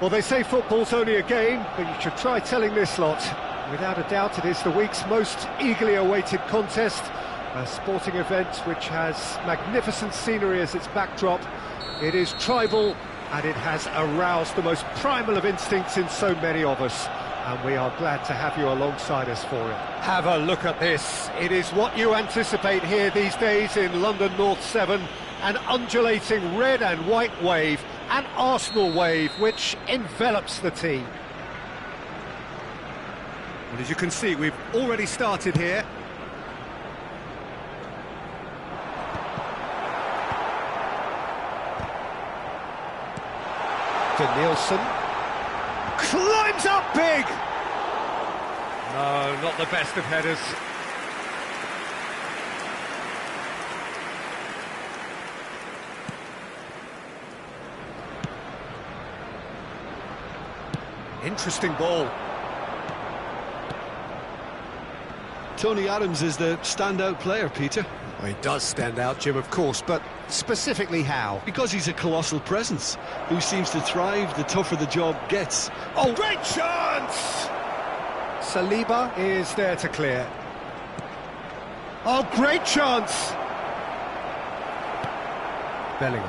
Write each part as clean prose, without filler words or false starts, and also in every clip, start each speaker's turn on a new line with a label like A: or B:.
A: Well, they say football's only a game, but you should try telling this lot. Without a doubt, it is the week's most eagerly awaited contest, a sporting event which has magnificent scenery as its backdrop. It is tribal, and it has aroused the most primal of instincts in so many of us, and we are glad to have you alongside us for it. Have a look at this. It is what you anticipate here these days in London North 7, an undulating red and white wave, an Arsenal wave which envelops the team. Well, as you can see, we've already started here. Denilson climbs up big. No, not the best of headers. Interesting ball.
B: Tony Adams is the standout player, Peter.
A: Well, he does stand out, Jim, of course, but specifically how?
B: Because he's a colossal presence, who seems to thrive the tougher the job gets.
A: Oh, great chance! Saliba is there to clear. Oh, great chance! Bellingham.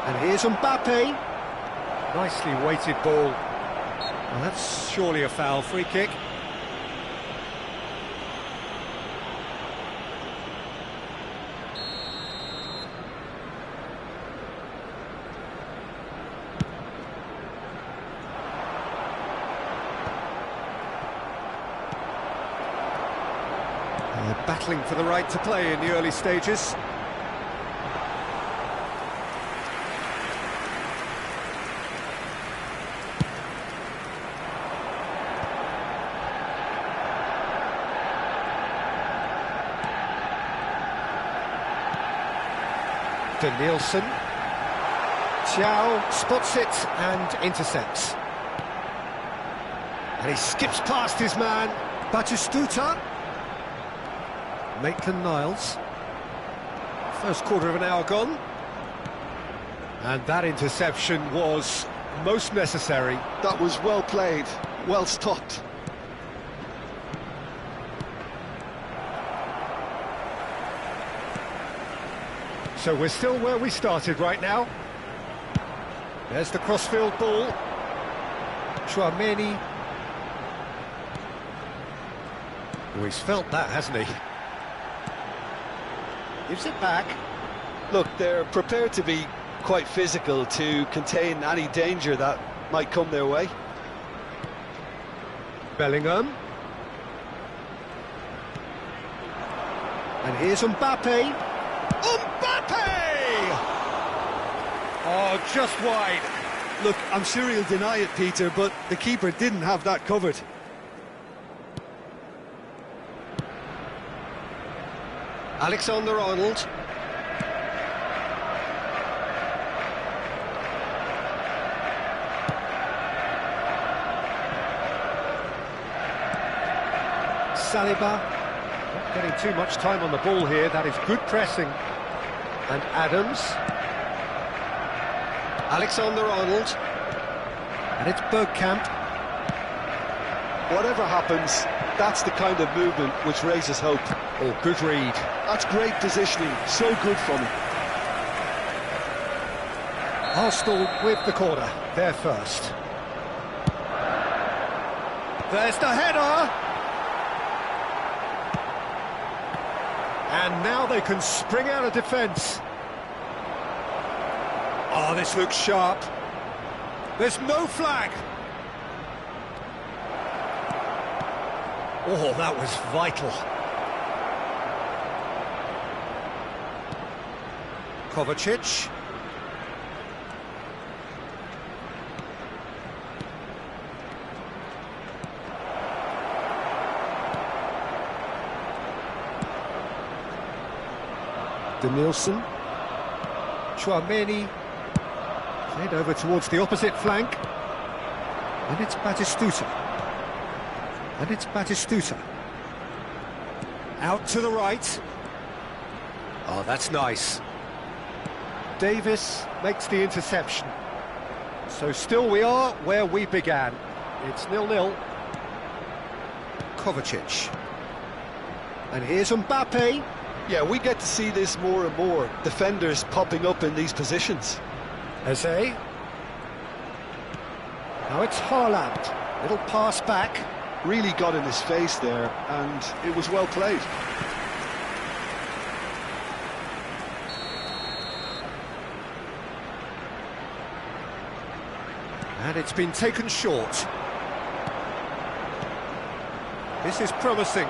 A: And here's Mbappe. Nicely weighted ball. Well, that's surely a foul. Free kick. They're battling for the right to play in the early stages. Denilson. Thiaw spots it and intercepts. And he skips past his man, Batistuta. Maitland-Niles. First quarter of an hour gone. And that interception was most necessary.
B: That was well played, well stopped.
A: So we're still where we started right now. There's the crossfield ball. Tchouaméni. Oh, he's felt that, hasn't he? Gives it back.
B: Look, they're prepared to be quite physical to contain any danger that might come their way.
A: Bellingham. And here's Mbappe. Mbappe! Oh, just wide.
B: Look, I'm sure he'll deny it, Peter, but the keeper didn't have that covered.
A: Alexander-Arnold. Saliba. Not getting too much time on the ball here. That is good pressing. And Adams. Alexander-Arnold. And it's Bergkamp.
B: Whatever happens, that's the kind of movement which raises hope.
A: Oh, good read.
B: That's great positioning, so good from him.
A: Arsenal with the corner, they're first. There's the header! And now they can spring out of defence. Oh, this looks sharp. There's no flag. Oh, that was vital. Kovacic. Denilson. Tchouaméni. Played over towards the opposite flank. And it's Batistuta. And it's Batistuta. Out to the right. Oh, that's nice. Davis makes the interception. So still we are where we began. It's 0-0. Kovacic. And here's Mbappe.
B: Yeah, we get to see this more and more. Defenders popping up in these positions.
A: Eze. Now it's Haaland. Little pass back.
B: Really got in his face there, and it was well played.
A: And it's been taken short. This is promising.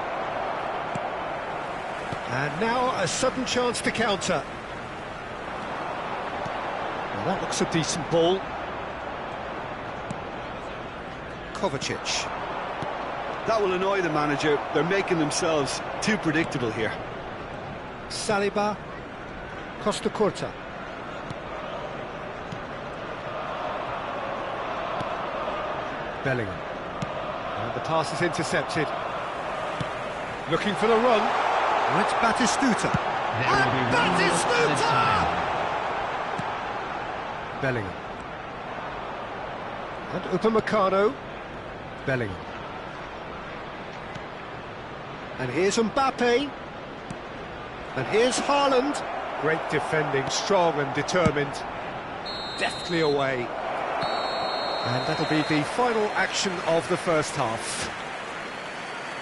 A: And now a sudden chance to counter. Well, that looks a decent ball. Kovacic.
B: That will annoy the manager. They're making themselves too predictable here.
A: Saliba. Costa Curta. Bellingham. And the pass is intercepted. Looking for the run. And it's Batistuta. Batistuta! Bellingham. And Upamecano. Bellingham. And here's Mbappe. And here's Haaland. Great defending, strong and determined. Deftly away. And that'll be the final action of the first half.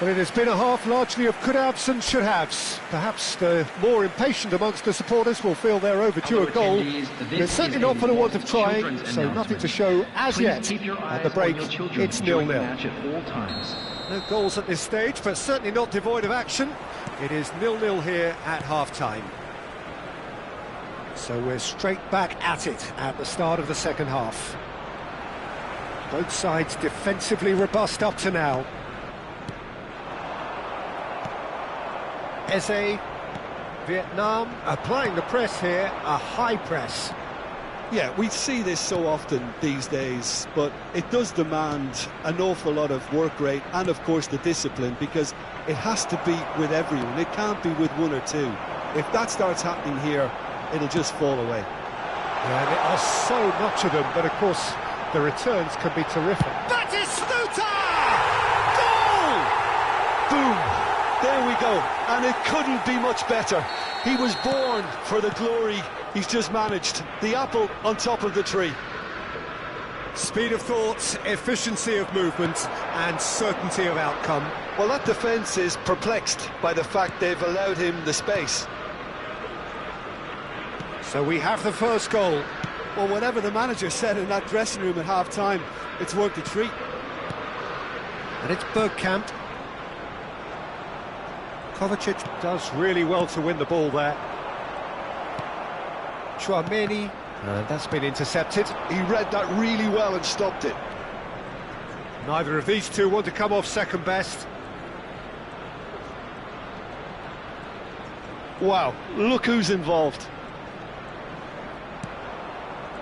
A: Well, it has been a half largely of could-haves and should-haves. Perhaps the more impatient amongst the supporters will feel they're overdue a goal. They're certainly not for the want of trying, so nothing to show as yet. At the break, it's 0-0. No goals at this stage, but certainly not devoid of action. It is 0-0 here at half-time. So we're straight back at it at the start of the second half. Both sides defensively robust up to now. Eze, Vietnam applying the press here, a high press.
B: Yeah, we see this so often these days, but it does demand an awful lot of work rate and, of course, the discipline, because it has to be with everyone. It can't be with one or two. If that starts happening here, it'll just fall away.
A: Yeah, there are so much of them, but of course the returns can be terrific. Batistuta! Goal!
B: Boom! There we go, and it couldn't be much better. He was born for the glory he's just managed. The apple on top of the tree.
A: Speed of thought, efficiency of movement, and certainty of outcome.
B: Well, that defence is perplexed by the fact they've allowed him the space.
A: So we have the first goal.
B: Well, whatever the manager said in that dressing room at half-time, it's worked a treat.
A: And it's Bergkamp. Kovacic does really well to win the ball there. Tchouaméni, that's been intercepted.
B: He read that really well and stopped it.
A: Neither of these two want to come off second best.
B: Wow, look who's involved.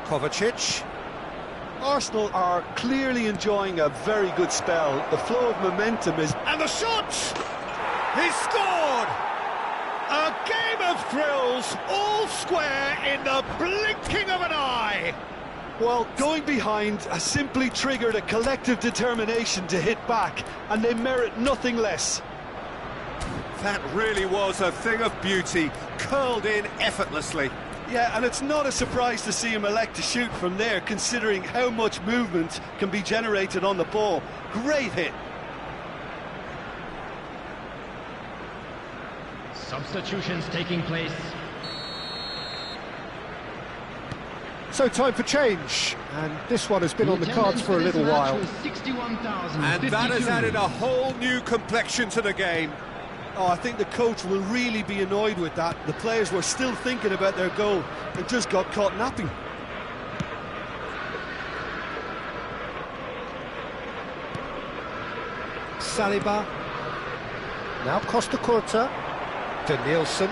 A: Kovacic.
B: Arsenal are clearly enjoying a very good spell. The flow of momentum is...
A: And the shot! He scored! A game of thrills, all square in the blinking of an eye!
B: Well, going behind has simply triggered a collective determination to hit back, and they merit nothing less.
A: That really was a thing of beauty, curled in effortlessly.
B: Yeah, and it's not a surprise to see him elect to shoot from there, considering how much movement can be generated on the ball. Great hit.
C: Substitutions taking place.
A: So time for change, and this one has been on the cards for a little while. And that has added a whole new complexion to the game.
B: Oh, I think the coach will really be annoyed with that. The players were still thinking about their goal and just got caught napping.
A: Saliba. Now Costa Curta. Denilson.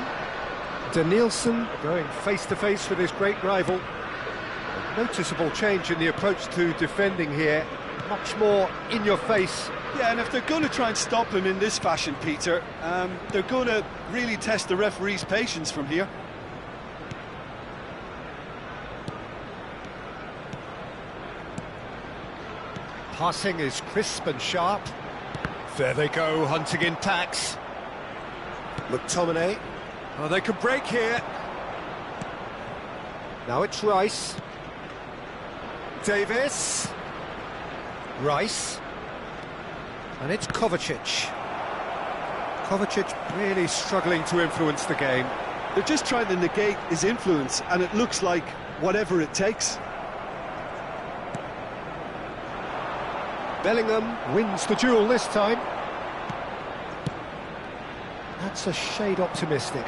A: Denilson going face-to-face with his great rival. A noticeable change in the approach to defending here. Much more in your face
B: Yeah, and if they're going to try and stop him in this fashion, Peter, they're going to really test the referee's patience from here.
A: Passing is crisp and sharp. There they go, hunting in packs. McTominay. Oh, they could break here. Now it's Rice. Davis. Rice. And it's Kovacic. Kovacic really struggling to influence the game.
B: They're just trying to negate his influence, and it looks like whatever it takes.
A: Bellingham wins the duel this time. That's a shade optimistic.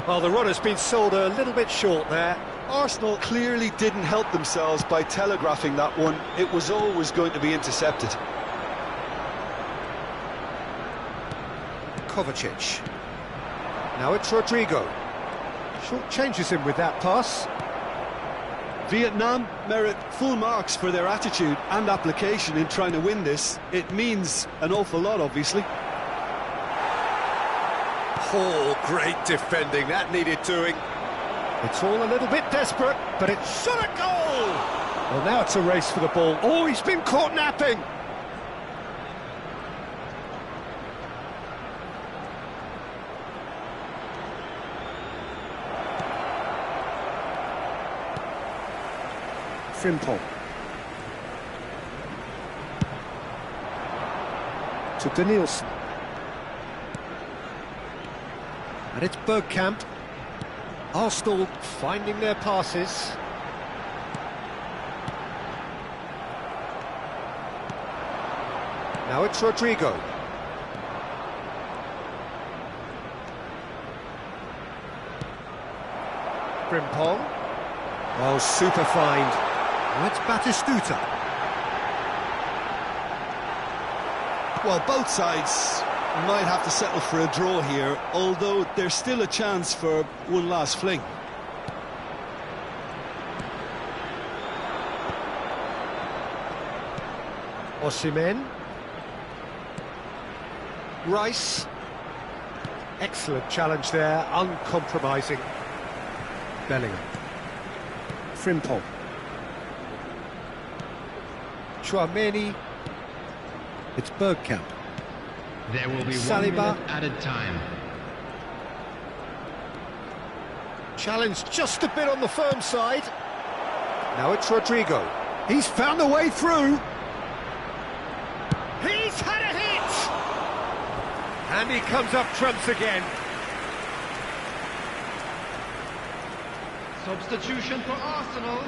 A: Well, the run has been sold a little bit short there.
B: Arsenal clearly didn't help themselves by telegraphing that one. It was always going to be intercepted.
A: Kovacic. Now it's Rodrigo. Short changes him with that pass.
B: Vietnam merit full marks for their attitude and application in trying to win this. It means an awful lot, obviously.
A: Oh, great defending, that needed doing. It's all a little bit desperate, but it's shot a goal! Well, now it's a race for the ball. Oh, he's been caught napping! Frimpong. To Danielson. And it's Bergkamp. Arsenal finding their passes. Now it's Rodrigo. Frimpong. Oh, super find. That's Batistuta.
B: Well, both sides might have to settle for a draw here, although there's still a chance for one last fling.
A: Osimhen. Rice. Excellent challenge there, uncompromising. Bellingham. Frimpong. Tchouaméni. It's Bergkamp.
C: There will be
A: Saliba.
C: 1 minute added time.
A: Challenge just a bit on the firm side. Now it's Rodrigo. He's found a way through. He's had a hit! And he comes up trumps again.
C: Substitution for Arsenal.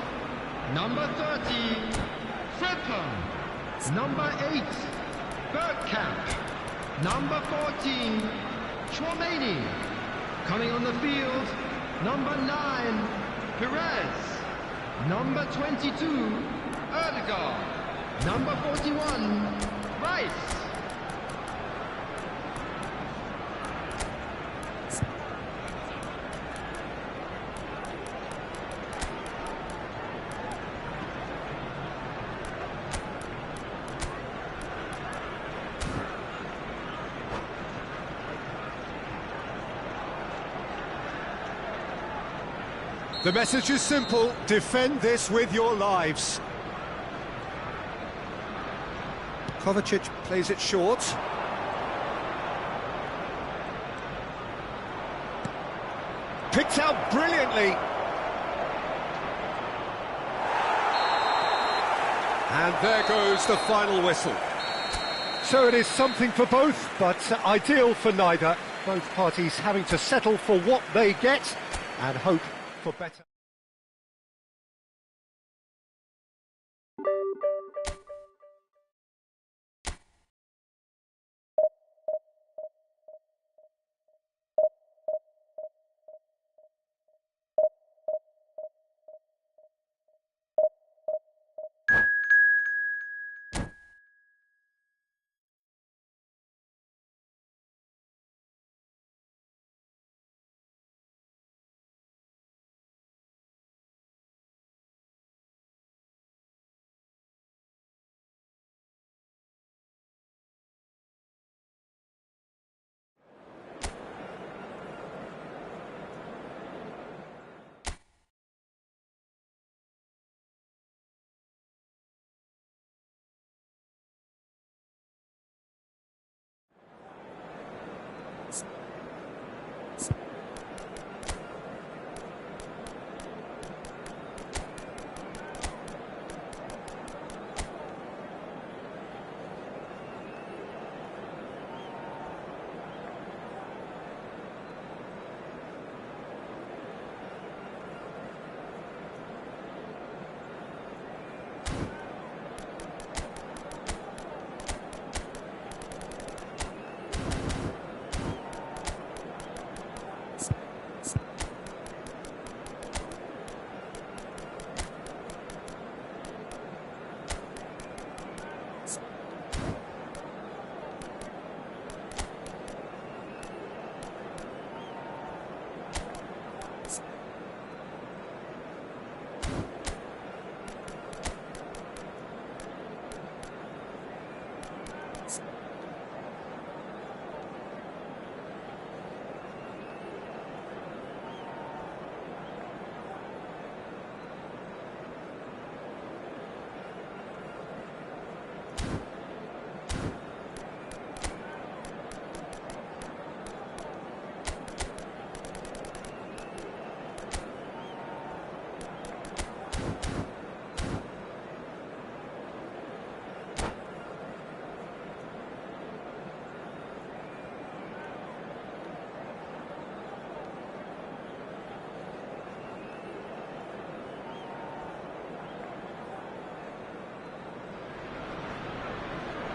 C: Number 30, Frimpong. Number 8, Bergkamp. Number 14, Tchouaméni. Coming on the field, number 9, Perez. Number 22, Ødegaard. Number 41, Rice.
A: The message is simple: defend this with your lives. Kovacic plays it short. Picked out brilliantly. And there goes the final whistle. So it is something for both, but ideal for neither. Both parties having to settle for what they get and hope for better.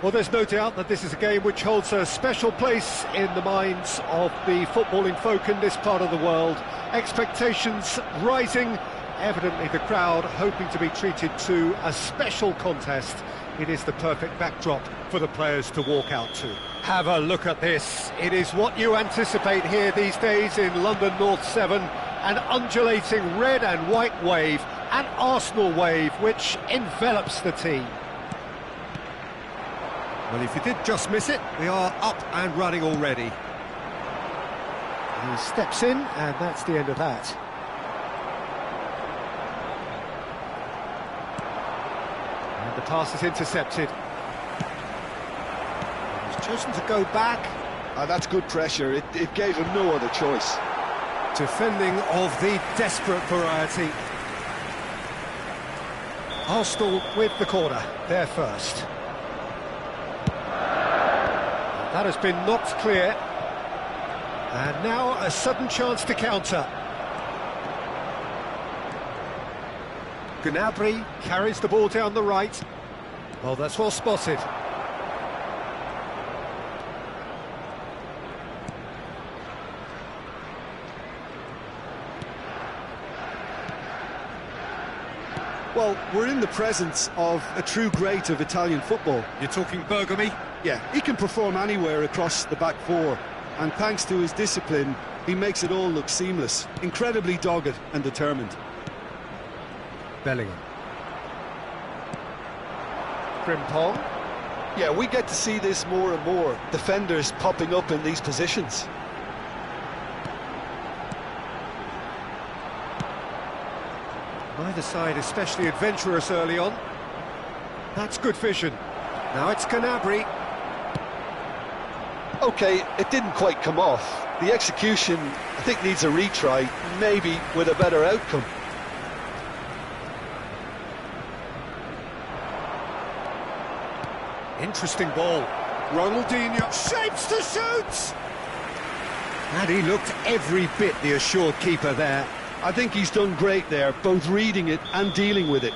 A: Well, there's no doubt that this is a game which holds a special place in the minds of the footballing folk in this part of the world. Expectations rising, evidently the crowd hoping to be treated to a special contest. It is the perfect backdrop for the players to walk out to. Have a look at this. It is what you anticipate here these days in London North 7. An undulating red and white wave, an Arsenal wave which envelops the team. Well, if you did just miss it, we are up and running already. He steps in, and that's the end of that. And the pass is intercepted. He's chosen to go back.
B: That's good pressure. It gave him no other choice.
A: Defending of the desperate variety. Arsenal with the corner, there first. That has been knocked clear. And now a sudden chance to counter. Gnabry carries the ball down the right. Well, that's well spotted.
B: Well, we're in the presence of a true great of Italian football.
A: You're talking Bergami?
B: Yeah, he can perform anywhere across the back four, and thanks to his discipline, he makes it all look seamless. Incredibly dogged and determined.
A: Bellingham. Frimpong.
B: Yeah, we get to see this more and more. Defenders popping up in these positions.
A: Neither side especially adventurous early on. That's good vision. Now it's Gnabry.
B: Okay, it didn't quite come off. The execution, I think, needs a retry, maybe with a better outcome.
A: Interesting ball. Ronaldinho shapes to shoot! And he looked every bit the assured keeper there.
B: I think he's done great there, both reading it and dealing with it.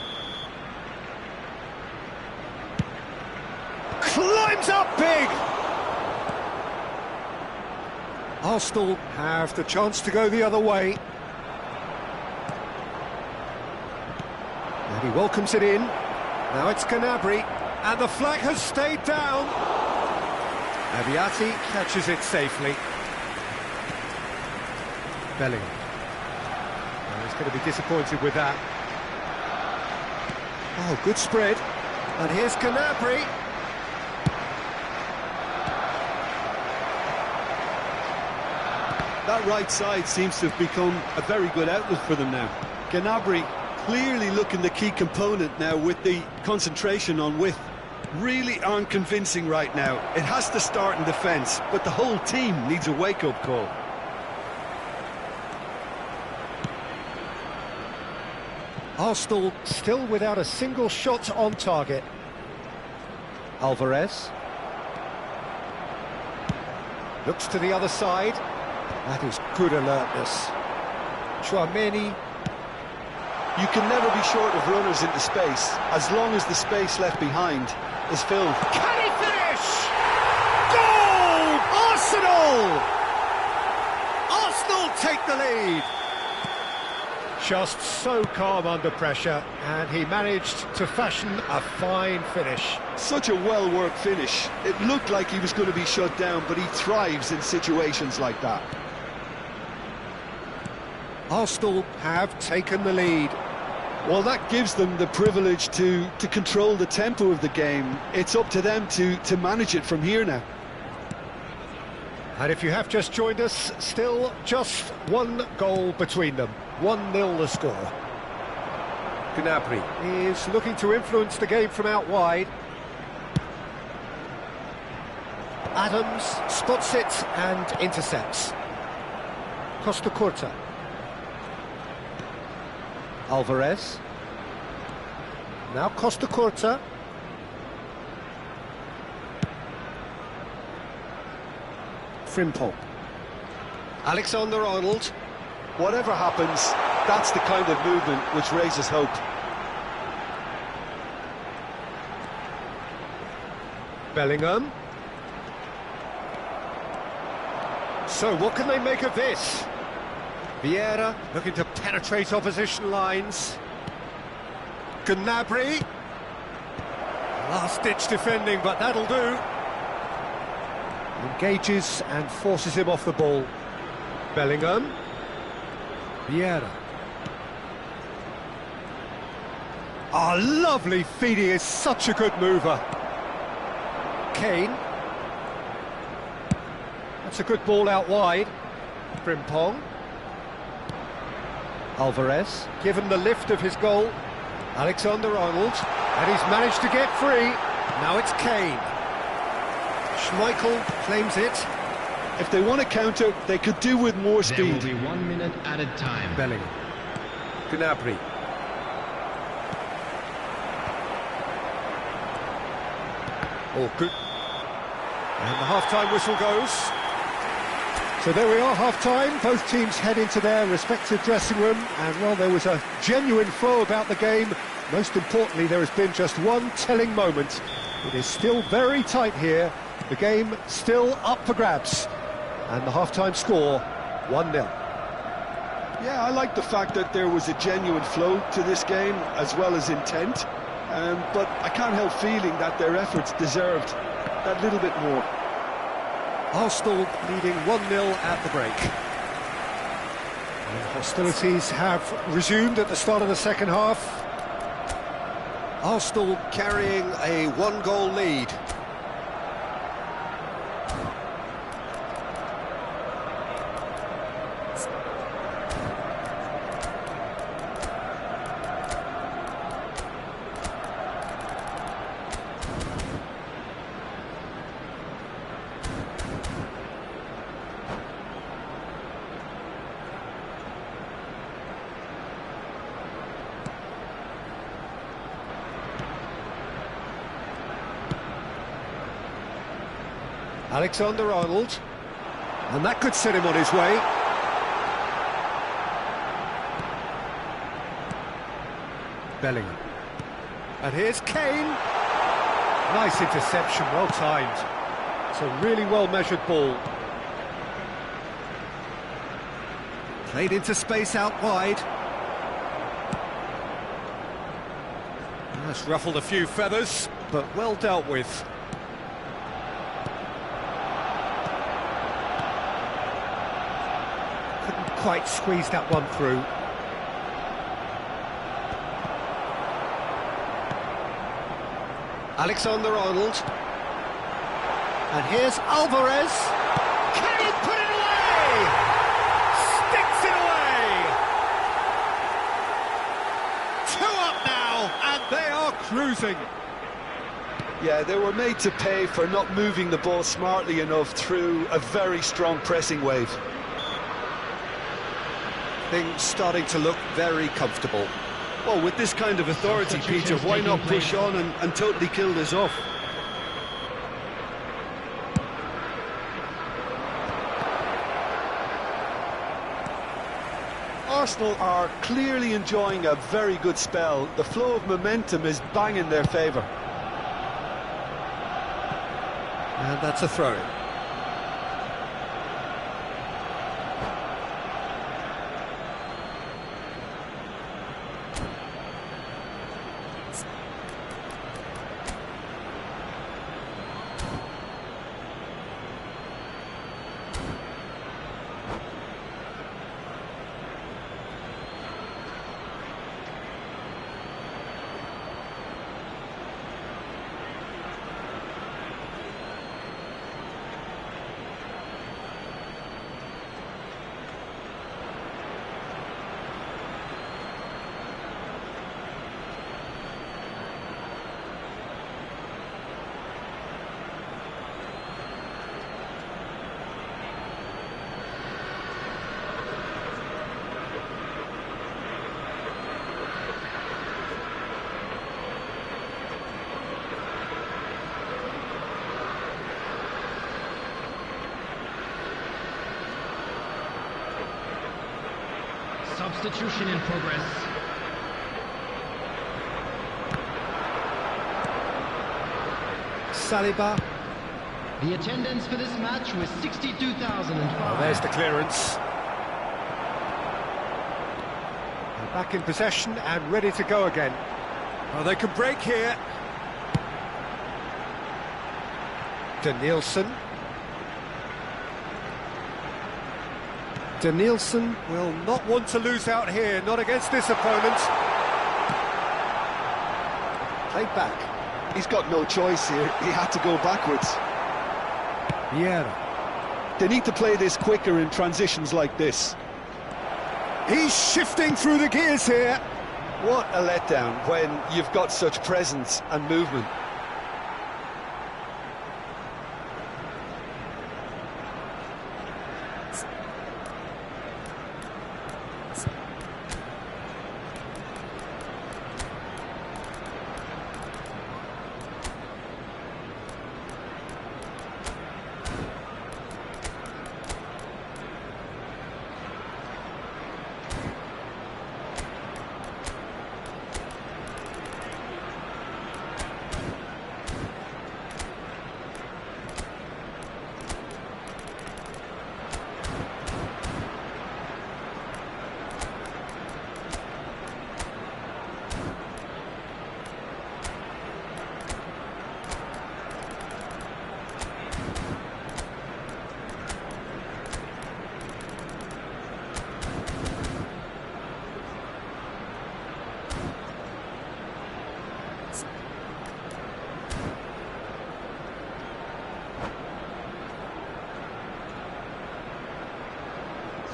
A: Climbs up big! Arsenal have the chance to go the other way. And he welcomes it in. Now it's Gnabry, and the flag has stayed down. Abiati catches it safely. Bellingham. Well, he's going to be disappointed with that. Oh, good spread. And here's Gnabry.
B: That right side seems to have become a very good outlet for them now. Gnabry clearly looking the key component now with the concentration on width. Really aren't convincing right now. It has to start in defence, but the whole team needs a wake-up call.
A: Arsenal still without a single shot on target. Alvarez. Looks to the other side. That is good alertness. Tchouaméni.
B: You can never be short of runners into space, as long as the space left behind is filled.
A: Can he finish? Goal! Arsenal! Arsenal take the lead. Just so calm under pressure, and he managed to fashion a fine finish.
B: Such a well-worked finish. It looked like he was going to be shut down, but he thrives in situations like that.
A: Arsenal have taken the lead.
B: Well, that gives them the privilege to control the tempo of the game. It's up to them to manage it from here now.
A: And if you have just joined us, still just one goal between them. 1-0 the score. Gnabry is looking to influence the game from out wide. Adams spots it and intercepts. Costa Curta. Alvarez. Now Costa Curta. Frimpong. Alexander-Arnold.
B: Whatever happens, that's the kind of movement which raises hope.
A: Bellingham. So what can they make of this? Vieira looking to penetrate opposition lines. Gnabry. Last-ditch defending, but that'll do. Engages and forces him off the ball. Bellingham. Vieira. Ah, lovely feed, he is such a good mover. Kane. That's a good ball out wide. Frimpong. Alvarez, given the lift of his goal. Alexander-Arnold, and he's managed to get free. Now it's Kane. Schmeichel claims it.
B: If they want to counter, they could do with more speed.
C: There will be 1 minute added time.
A: Bellingham. Gnabry. Oh, good. And the half-time whistle goes. So there we are, half-time. Both teams head into their respective dressing room, and while there was a genuine flow about the game, most importantly, there has been just one telling moment. It is still very tight here. The game still up for grabs. And the half-time score, 1-0.
B: Yeah, I like the fact that there was a genuine flow to this game, as well as intent. But I can't help feeling that their efforts deserved that little bit more.
A: Arsenal leading 1-0 at the break. And hostilities have resumed at the start of the second half. Arsenal carrying a one-goal lead. Alexander-Arnold, and that could set him on his way. Bellingham, and here's Kane. Nice interception, well timed. It's a really well-measured ball. Played into space out wide. That's ruffled a few feathers, but well dealt with. Quite squeezed that one through. Alexander-Arnold. And here's Alvarez. Can he put it away? Sticks it away! 2 up now, and they are cruising.
B: Yeah, they were made to pay for not moving the ball smartly enough through a very strong pressing wave.
A: Things starting to look very comfortable.
B: Well, with this kind of authority, Peter, why not push on and totally kill this off? Arsenal are clearly enjoying a very good spell. The flow of momentum is bang in their favour.
A: And that's a throw-in.
C: Substitution in progress.
A: Saliba.
C: The attendance for this match was 62,005.
A: Oh, there's the clearance. They're back in possession and ready to go again. Oh, they can break here. Danielson. Danielson will not want to lose out here, not against this opponent. Played back.
B: He's got no choice here. He had to go backwards.
A: Vieira.
B: They need to play this quicker in transitions like this.
A: He's shifting through the gears here.
B: What a letdown when you've got such presence and movement.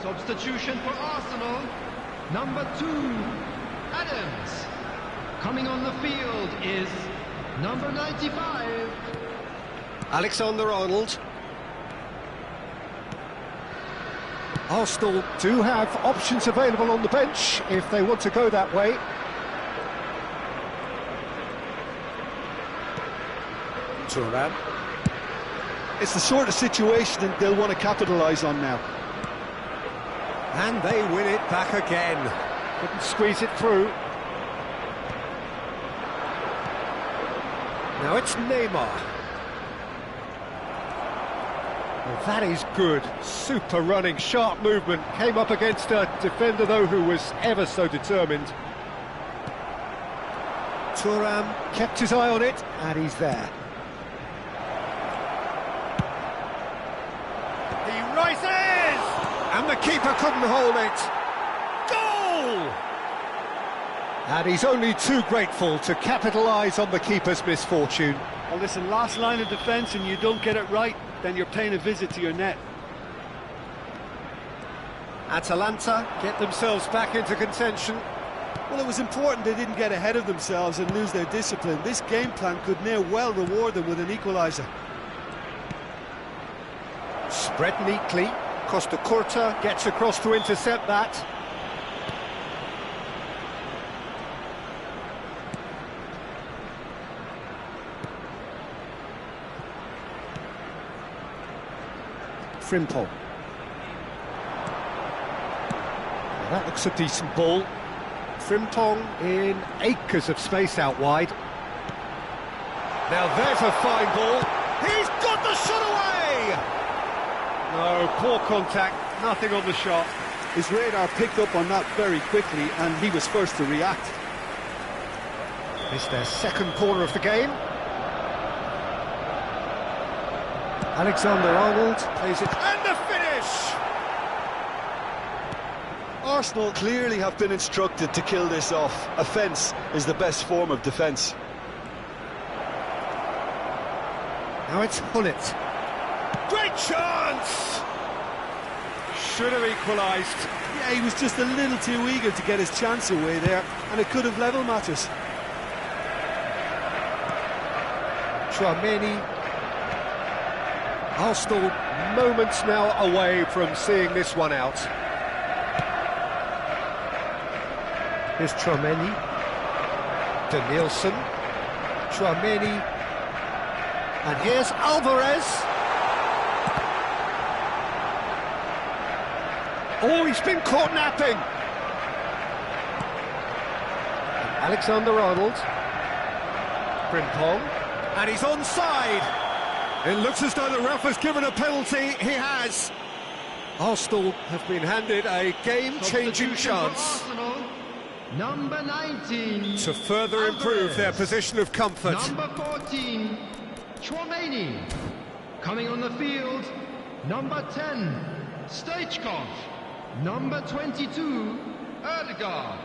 C: Substitution for Arsenal, number 2, Adams. Coming on the field is number 95.
A: Alexander-Arnold. Arsenal do have options available on the bench if they want to go that way. Thuram.
B: It's the sort of situation that they'll want to capitalise on now.
A: And they win it back again. Couldn't squeeze it through. Now it's Neymar. Well, that is good. Super running, sharp movement. Came up against a defender, though, who was ever so determined. Thuram kept his eye on it, and he's there. He rises! And the keeper couldn't hold it. Goal! And he's only too grateful to capitalise on the keeper's misfortune.
B: Well, listen, last line of defence and you don't get it right, then you're paying a visit to your net.
A: Atalanta get themselves back into contention.
B: Well, it was important they didn't get ahead of themselves and lose their discipline. This game plan could near well reward them with an equaliser.
A: Spread neatly. Costa Curta gets across to intercept that. Frimpong. Well, that looks a decent ball. Frimpong in acres of space out wide. Now there's a fine ball. He's got the shot away! No, poor contact, nothing on the shot.
B: His radar picked up on that very quickly and he was first to react.
A: It's their second corner of the game. Alexander-Arnold plays it, and the finish!
B: Arsenal clearly have been instructed to kill this off. Offence is the best form of defence.
A: Now it's Hullet. Great chance! Should have equalised.
B: Yeah, he was just a little too eager to get his chance away there, and it could have level matters.
A: Tchouaméni. Arsenal moments now away from seeing this one out. Here's Tchouaméni. Danielson. Tchouaméni. And here's Alvarez. Oh, he's been caught napping. Alexander-Arnold. Frimpong. And he's onside. It looks as though the ref has given a penalty. He has. Arsenal have been handed a game-changing chance
C: Number 19
A: to further improve their position of comfort.
C: Number 14 Chouameni. Coming on the field, number 10 Stoichkov. Number 22 Erdegaard.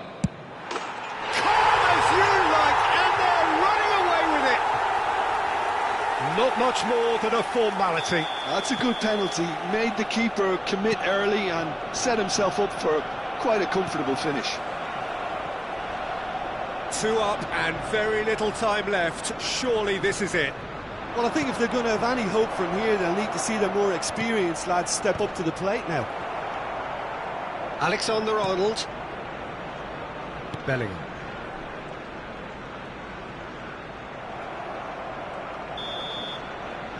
A: Calm as you like, and they're running away with it. Not much more than a formality.
B: That's a good penalty. Made the keeper commit early and set himself up for quite a comfortable finish.
A: 2 up and very little time left. Surely this is it.
B: Well, I think if they're going to have any hope from here, they'll need to see their more experienced lads step up to the plate now.
A: Alexander-Arnold. Bellingham.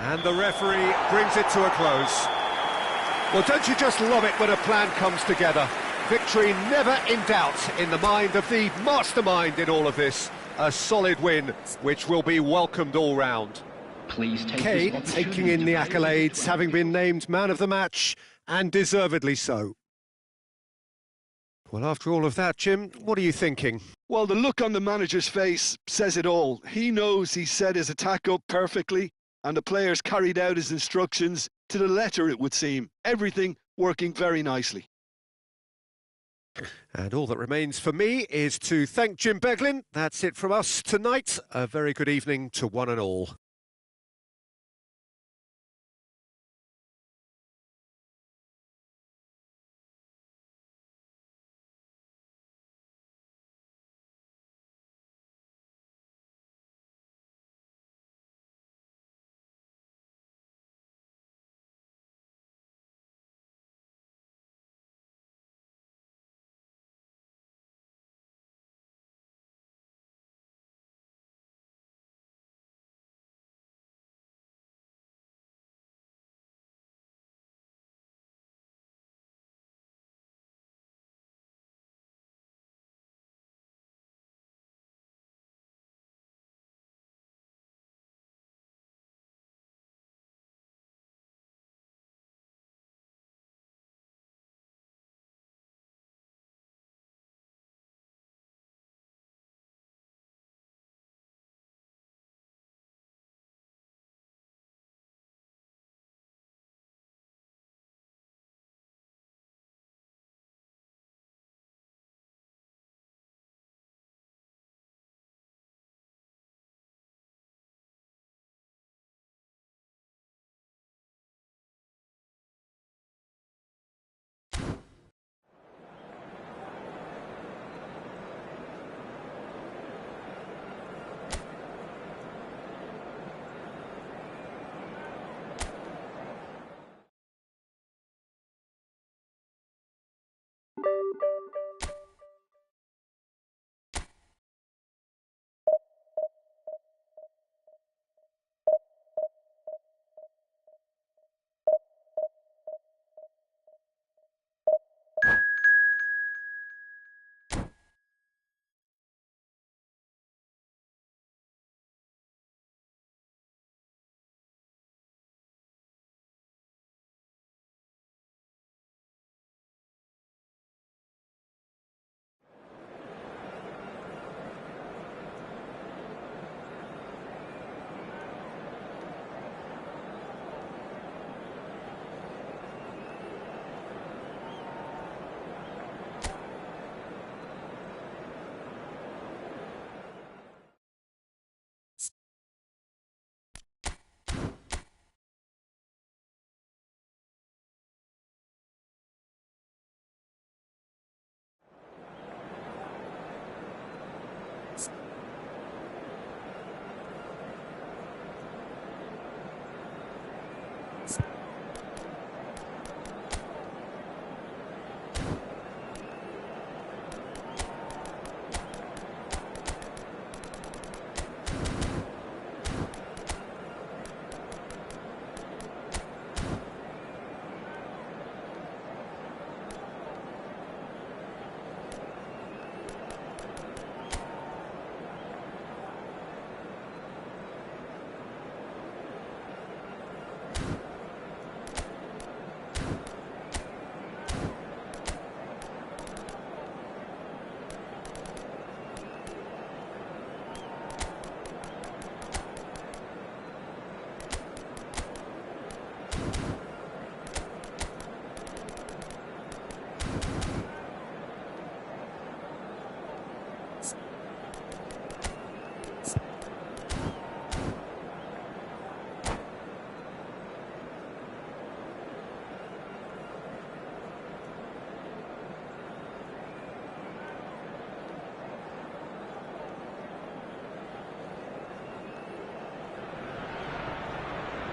A: And the referee brings it to a close. Well, don't you just love it when a plan comes together? Victory never in doubt in the mind of the mastermind in all of this. A solid win, which will be welcomed all round.
D: Please take
A: Kane taking in the accolades, having been named man of the match, and deservedly so. Well, after all of that, Jim, what are you thinking?
B: Well, the look on the manager's face says it all. He knows he set his attack up perfectly, and the players carried out his instructions to the letter, it would seem. Everything working very nicely.
A: And all that remains for me is to thank Jim Beglin. That's it from us tonight. A very good evening to one and all.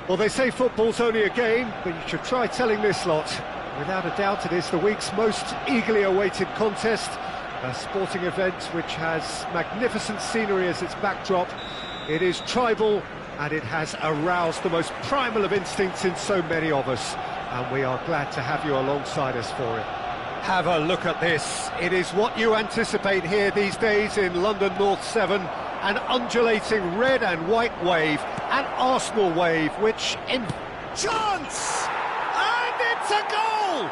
A: Well, they say football's only a game, but you should try telling this lot. Without a doubt, it is the week's most eagerly awaited contest, a sporting event which has magnificent scenery as its backdrop. It is tribal, and it has aroused the most primal of instincts in so many of us, and we are glad to have you alongside us for it. Have a look at this. It is what you anticipate here these days in London North 7, an undulating red and white wave, an Arsenal wave, which in... Chance! And it's a goal!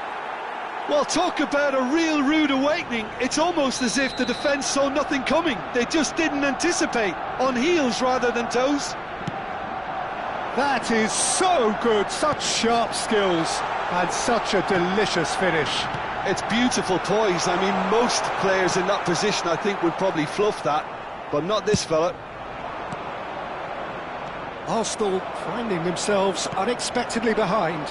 B: Well, talk about a real rude awakening. It's almost as if the defence saw nothing coming. They just didn't anticipate, on heels rather than toes.
A: That is so good, such sharp skills, and such a delicious finish.
B: It's beautiful poise. I mean, most players in that position, I think, would probably fluff that, but not this fella.
A: Arsenal finding themselves unexpectedly behind.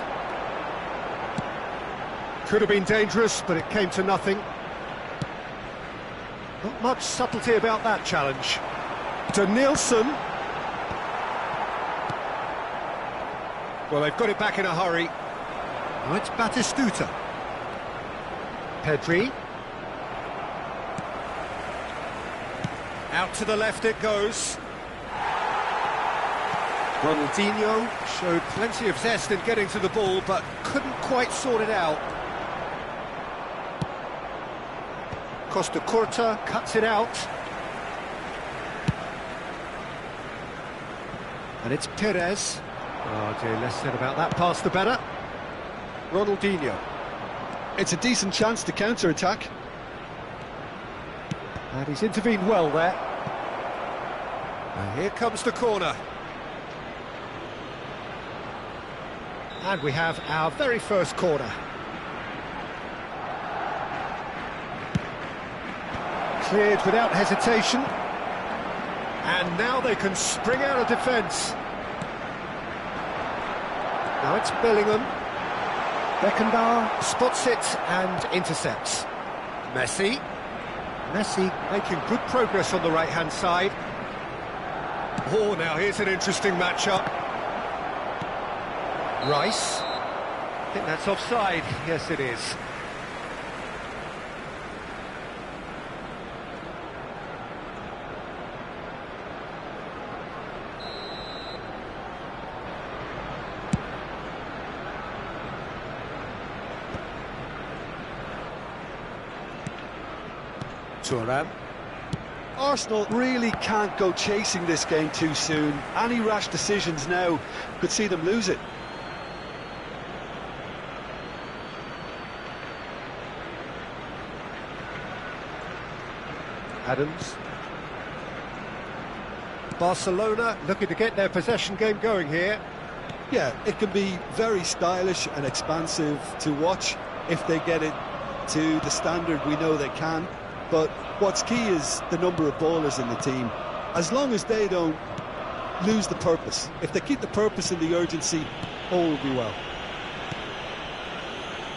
A: Could have been dangerous, but it came to nothing. Not much subtlety about that challenge. To Nielsen. Well, they've got it back in a hurry. Now it's Batistuta. Pedri. Out to the left it goes. Ronaldinho showed plenty of zest in getting to the ball, but couldn't quite sort it out. Costa Curta cuts it out. And it's Perez. Oh dear, less said about that pass the better. Ronaldinho.
B: It's a decent chance to counter-attack.
A: And he's intervened well there. And here comes the corner. And we have our very first corner. Cleared without hesitation. And now they can spring out of defence. Now it's Bellingham. Beckenbauer spots it and intercepts. Messi. Messi making good progress on the right-hand side. Oh, now here's an interesting matchup. Rice. I think that's offside. Yes, it is. Thuram.
B: Arsenal really can't go chasing this game too soon. Any rash decisions now could see them lose it.
A: Adams. Barcelona looking to get their possession game going here.
B: Yeah, it can be very stylish and expansive to watch if they get it to the standard we know they can. But what's key is the number of ballers in the team. As long as they don't lose the purpose, if they keep the purpose and the urgency, all will be well.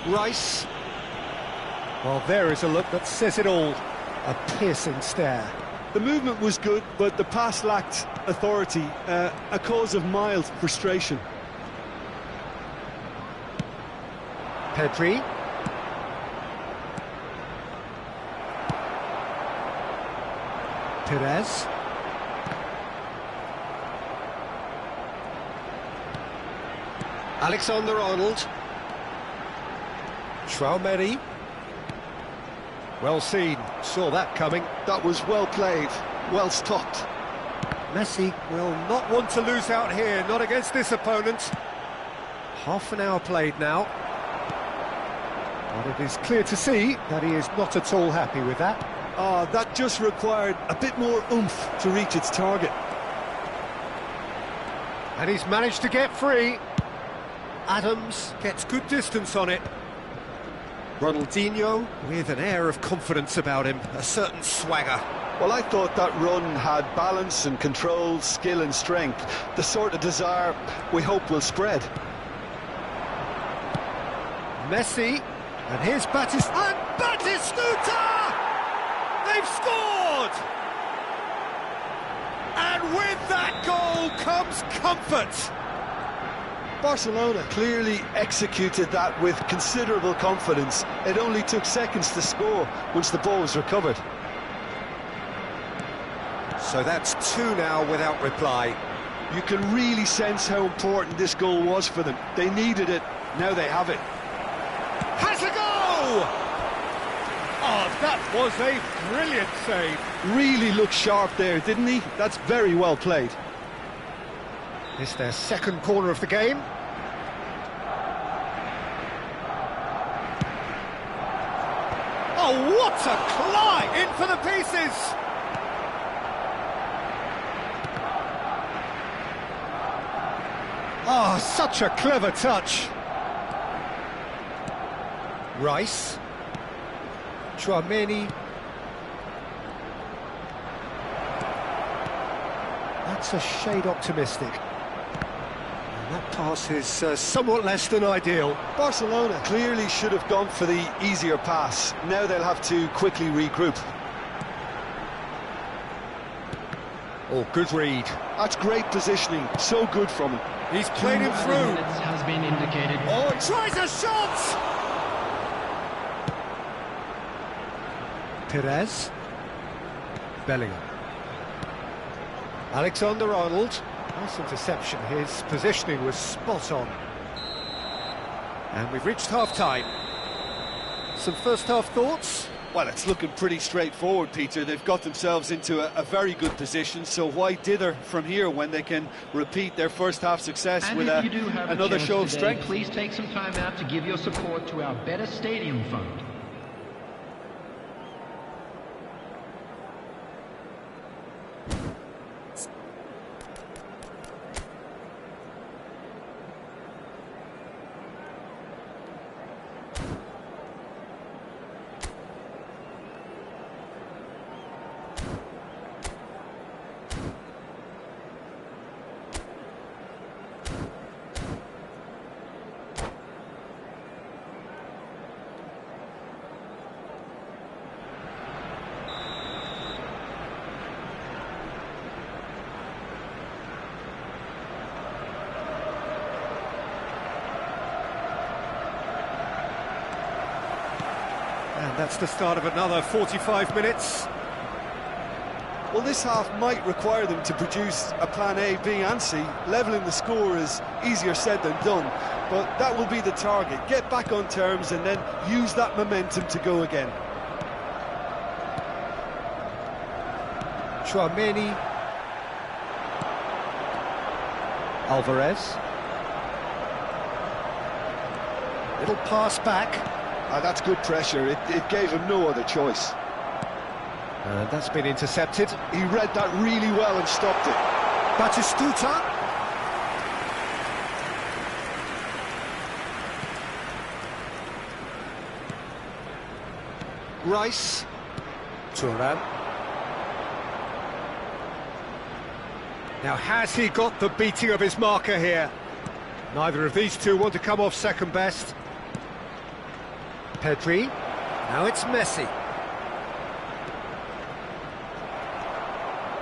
A: Rice. Well, there is a look that says it all. A piercing stare.
B: The movement was good, but the pass lacked authority, a cause of mild frustration.
A: Pedri. Perez. Alexander-Arnold. Traoré. Well seen, saw that coming.
B: That was well played, well stopped.
A: Messi will not want to lose out here, not against this opponent. Half an hour played now. But it is clear to see that he is not at all happy with that.
B: That just required a bit more oomph to reach its target.
A: And he's managed to get free. Adams gets good distance on it. Ronaldinho with an air of confidence about him, a certain swagger.
B: Well, I thought that run had balance and control, skill and strength, the sort of desire we hope will spread.
A: Messi, and here's Batistuta! And Batistuta! They've scored! And with that goal comes comfort.
B: Barcelona clearly executed that with considerable confidence. It only took seconds to score once the ball was recovered.
A: So that's two now without reply.
B: You can really sense how important this goal was for them. They needed it, now they have it.
A: Has a goal! Oh, that was a brilliant save.
B: Really looked sharp there, didn't he? That's very well played.
A: It's their second corner of the game. Oh, what a climb! In for the pieces! Oh, such a clever touch. Rice. Tchouaméni. That's a shade optimistic. And that pass is somewhat less than ideal.
B: Barcelona clearly should have gone for the easier pass. Now they'll have to quickly regroup.
A: Oh, good read.
B: That's great positioning, so good from him.
A: He's played him through.
C: Minutes has been indicated.
A: Oh, he tries a shot! Perez. Bellingham. Alexander-Arnold. Nice interception. His positioning was spot on. And we've reached half-time. Some first-half thoughts?
B: Well, it's looking pretty straightforward, Peter. They've got themselves into a very good position, so why dither from here when they can repeat their first-half success
C: And
B: with
C: if you do have
B: another
C: a
B: show of
C: today,
B: strength?
C: please take some time out to give your support to our Better Stadium Fund.
A: And that's the start of another 45 minutes.
B: Well, this half might require them to produce a plan A, B and C. Levelling the score is easier said than done, but that will be the target. Get back on terms and then use that momentum to go again.
A: Tchouaméni. Alvarez. Little pass back.
B: That's good pressure. It gave him no other choice.
A: And that's been intercepted.
B: He read that really well and stopped it.
A: Batistuta. Rice. Thuram. Now, has he got the beating of his marker here? Neither of these two want to come off second best. Pedri. Now it's Messi.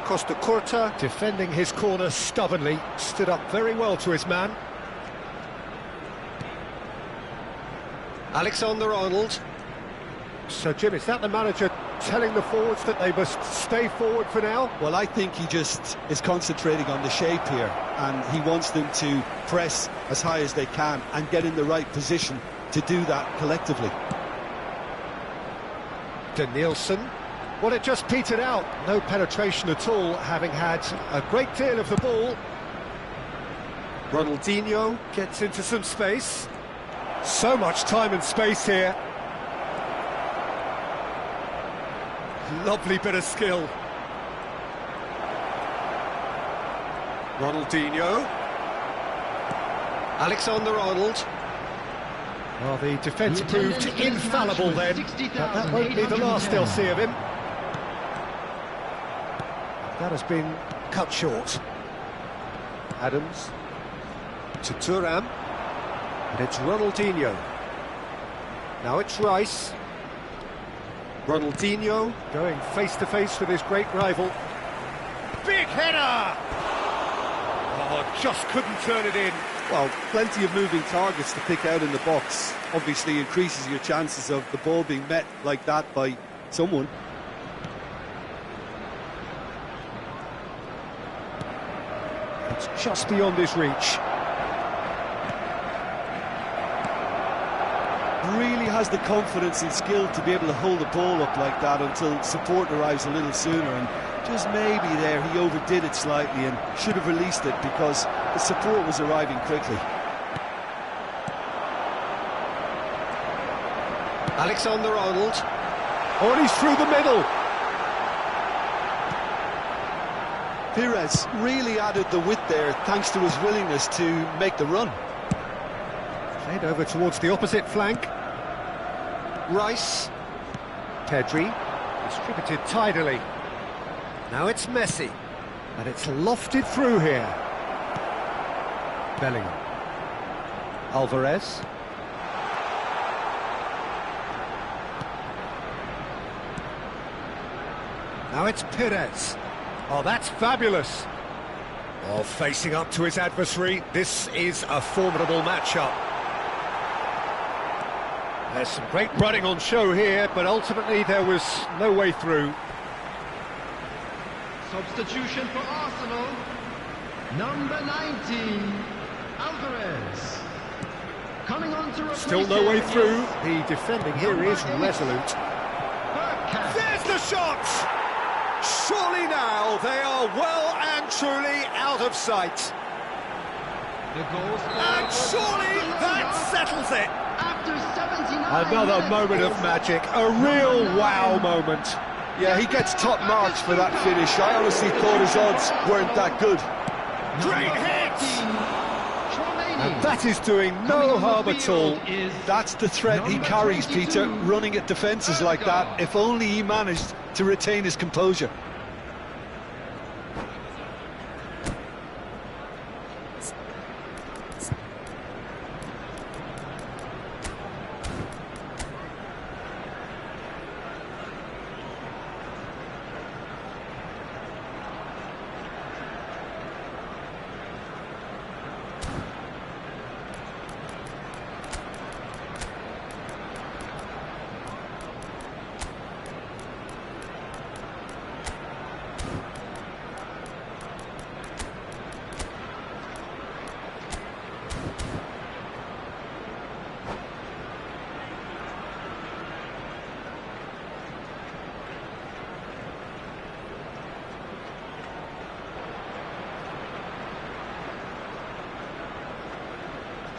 A: Costa Curta, defending his corner stubbornly, stood up very well to his man. Alexander-Arnold. So, Jim, is that the manager telling the forwards that they must stay forward for now?
B: Well, I think he just is concentrating on the shape here, and he wants them to press as high as they can and get in the right position to do that collectively.
A: Denilson. Well, it just petered out. No penetration at all, having had a great deal of the ball. Ronaldinho gets into some space. So much time and space here. Lovely bit of skill. Ronaldinho. Alexander-Arnold. Well, the defence proved infallible then, but that won't be the last they'll see of him. That has been cut short. Adams to Thuram, and it's Ronaldinho. Now it's Rice. Ronaldinho going face-to-face with his great rival. Big header! Oh, just couldn't turn it in.
B: Well, plenty of moving targets to pick out in the box. Obviously increases your chances of the ball being met like that by someone.
A: It's just beyond his reach.
B: Really has the confidence and skill to be able to hold the ball up like that until support arrives a little sooner, and just maybe there he overdid it slightly and should have released it because the support was arriving quickly.
A: Alexander-Arnold. Oh, and he's through the middle.
B: Pires really added the width there thanks to his willingness to make the run.
A: Played over towards the opposite flank. Rice. Pedri. Distributed tidily. Now it's Messi. And it's lofted through here. Bellingham. Alvarez. Now it's Pires. Oh, that's fabulous. Oh, facing up to his adversary. This is a formidable matchup. There's some great running on show here, but ultimately there was no way through.
C: Substitution for Arsenal. Number 19, Alvarez. Coming on to replace
A: Still no way
C: him
A: through.
C: is
A: The defending here is resolute.
C: Bergkamp.
A: There's the shot! Surely now they are well and truly out of sight.
C: The goal
A: And surely that settles it.
C: after 79
A: Another
C: minutes.
A: moment of magic, a real wow moment.
B: Yeah, he gets top marks for that finish. I honestly thought his odds weren't that good.
A: Great hit!
C: Chouameni.
A: And that is doing
C: Coming
A: no
C: on the
A: harm at all.
C: field is
B: That's the threat he
C: Number
B: carries,
C: 22,
B: Peter, running at defences like that. If only he managed to retain his composure.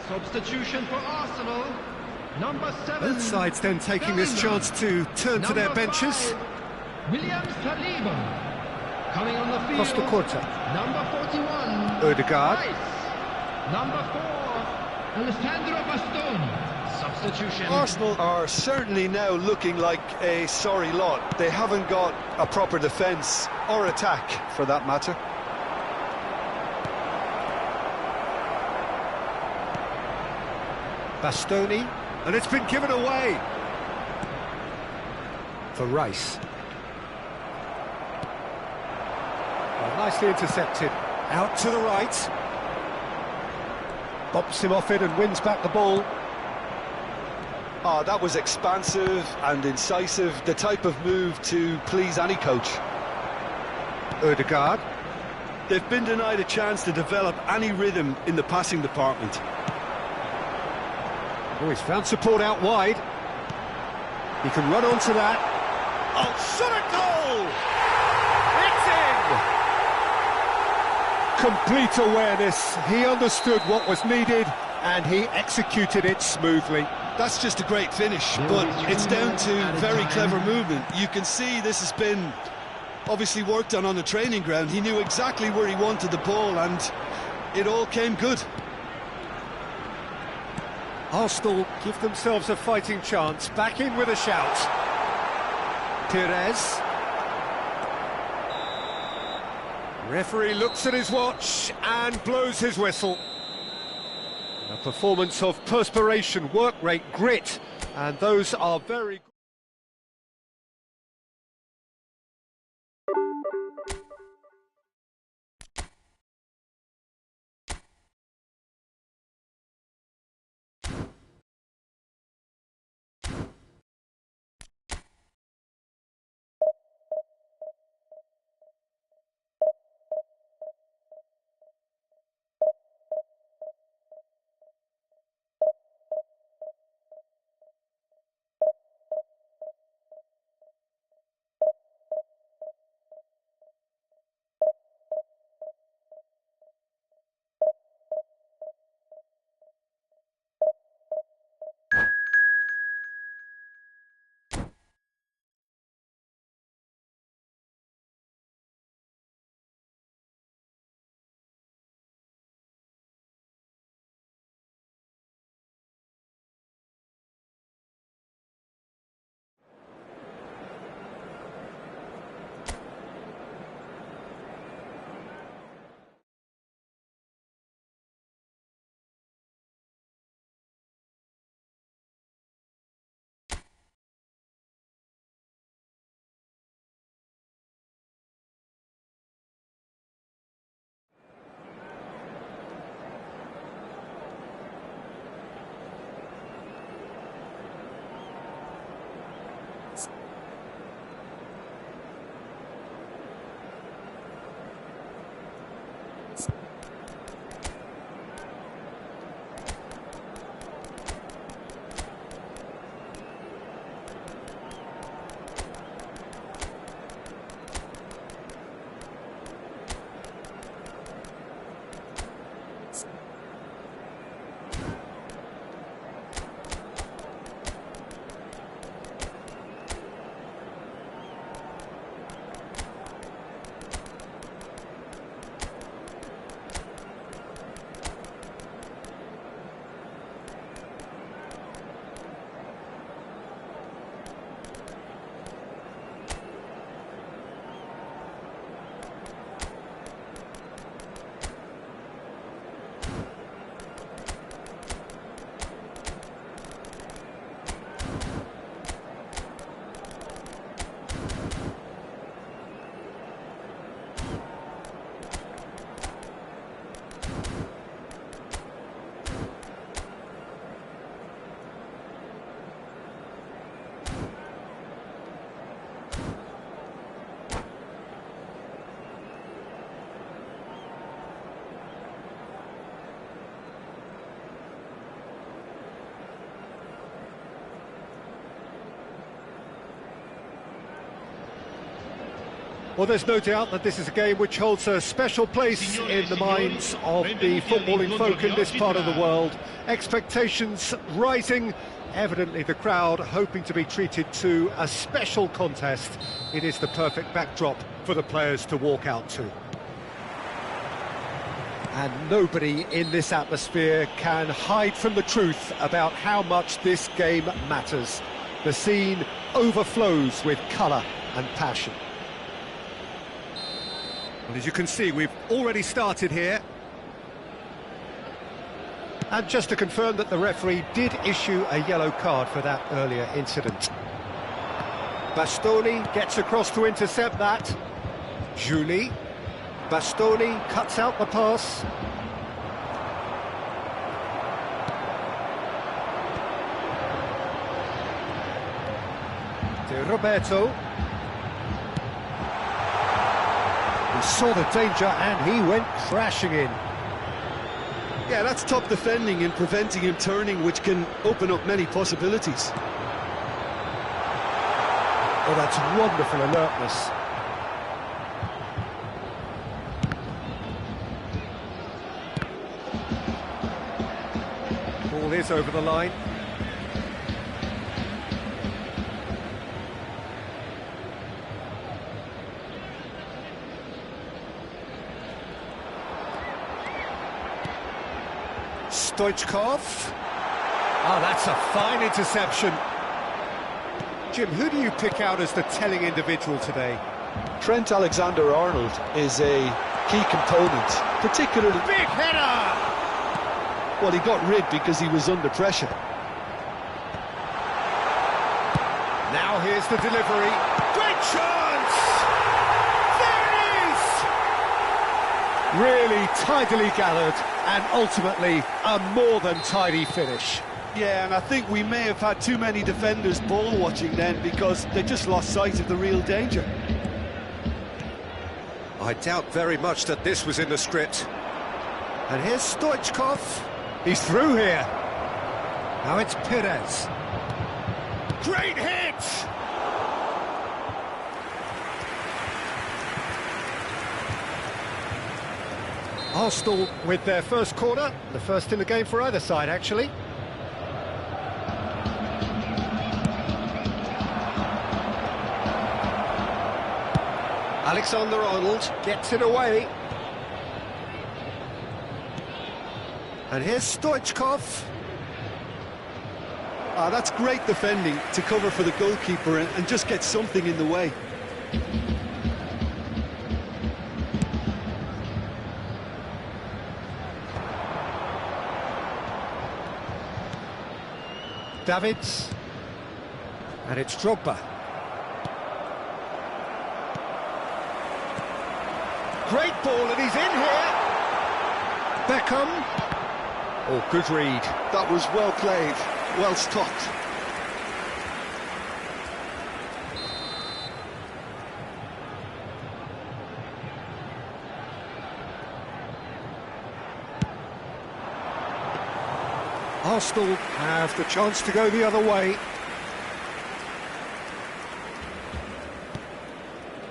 C: Substitution for Arsenal. Number 7.
A: Both sides then taking this chance to turn to their
C: Number
A: benches.
C: 5, William Saliba. Coming on the field.
A: Costa Curta.
C: Number 41.
A: Odegaard.
C: Rice. Number 4. Alessandro Bastoni. Substitution.
B: Arsenal are certainly now looking like a sorry lot. They haven't got a proper defence or attack, for that matter.
A: Bastoni, and it's been given away. For Rice. Well, nicely intercepted. Out to the right. Bops him off it and wins back the ball.
B: Oh, that was expansive and incisive, the type of move to please any coach.
A: Odegaard.
B: They've been denied a chance to develop any rhythm in the passing department.
A: Oh, he's found support out wide. He can run onto that. Oh, shot a goal! It's in! Complete awareness. He understood what was needed, and he executed it smoothly.
B: That's just a great finish, but it's down to very clever movement. You can see this has been obviously worked on the training ground. He knew exactly where he wanted the ball, and it all came good.
A: Arsenal give themselves a fighting chance. Back in with a shout. Pires. Referee looks at his watch and blows his whistle. A performance of perspiration, work rate, grit, and those are very good. Well, there's no doubt that this is a game which holds a special place in the minds of the footballing folk in this part of the world. Expectations rising, evidently the crowd hoping to be treated to a special contest. It is the perfect backdrop for the players to walk out to. And nobody in this atmosphere can hide from the truth about how much this game matters. The scene overflows with colour and passion. Well, as you can see, we've already started here. And just to confirm that the referee did issue a yellow card for that earlier incident. Bastoni gets across to intercept that. Juli. Bastoni cuts out the pass. De Roberto. He saw the danger and he went crashing in.
B: Yeah, that's top defending and preventing him turning, which can open up many possibilities.
A: Oh, that's wonderful alertness. Ball is over the line. Stoichkov. Oh, that's a fine interception. Jim, who do you pick out as the telling individual today?
B: Trent Alexander-Arnold is a key component, particularly...
A: Big header!
B: Well, he got rid because he was under pressure.
A: Now here's the delivery. Great chance! There it is! Really tidily gathered and ultimately a more than tidy finish.
B: Yeah, and I think we may have had too many defenders ball watching then because they just lost sight of the real danger.
A: I doubt very much that this was in the script. And here's Stoichkov. He's through here. Now it's Perez. Great hit! Arsenal with their first corner, the first in the game for either side, actually. Alexander-Arnold gets it away. And here's Stoichkov.
B: Ah, that's great defending to cover for the goalkeeper and just get something in the way.
A: Davids. And it's Drogba. Great ball, and he's in here. Beckham. Oh, good read.
B: That was well played, well stopped.
A: Arsenal have the chance to go the other way.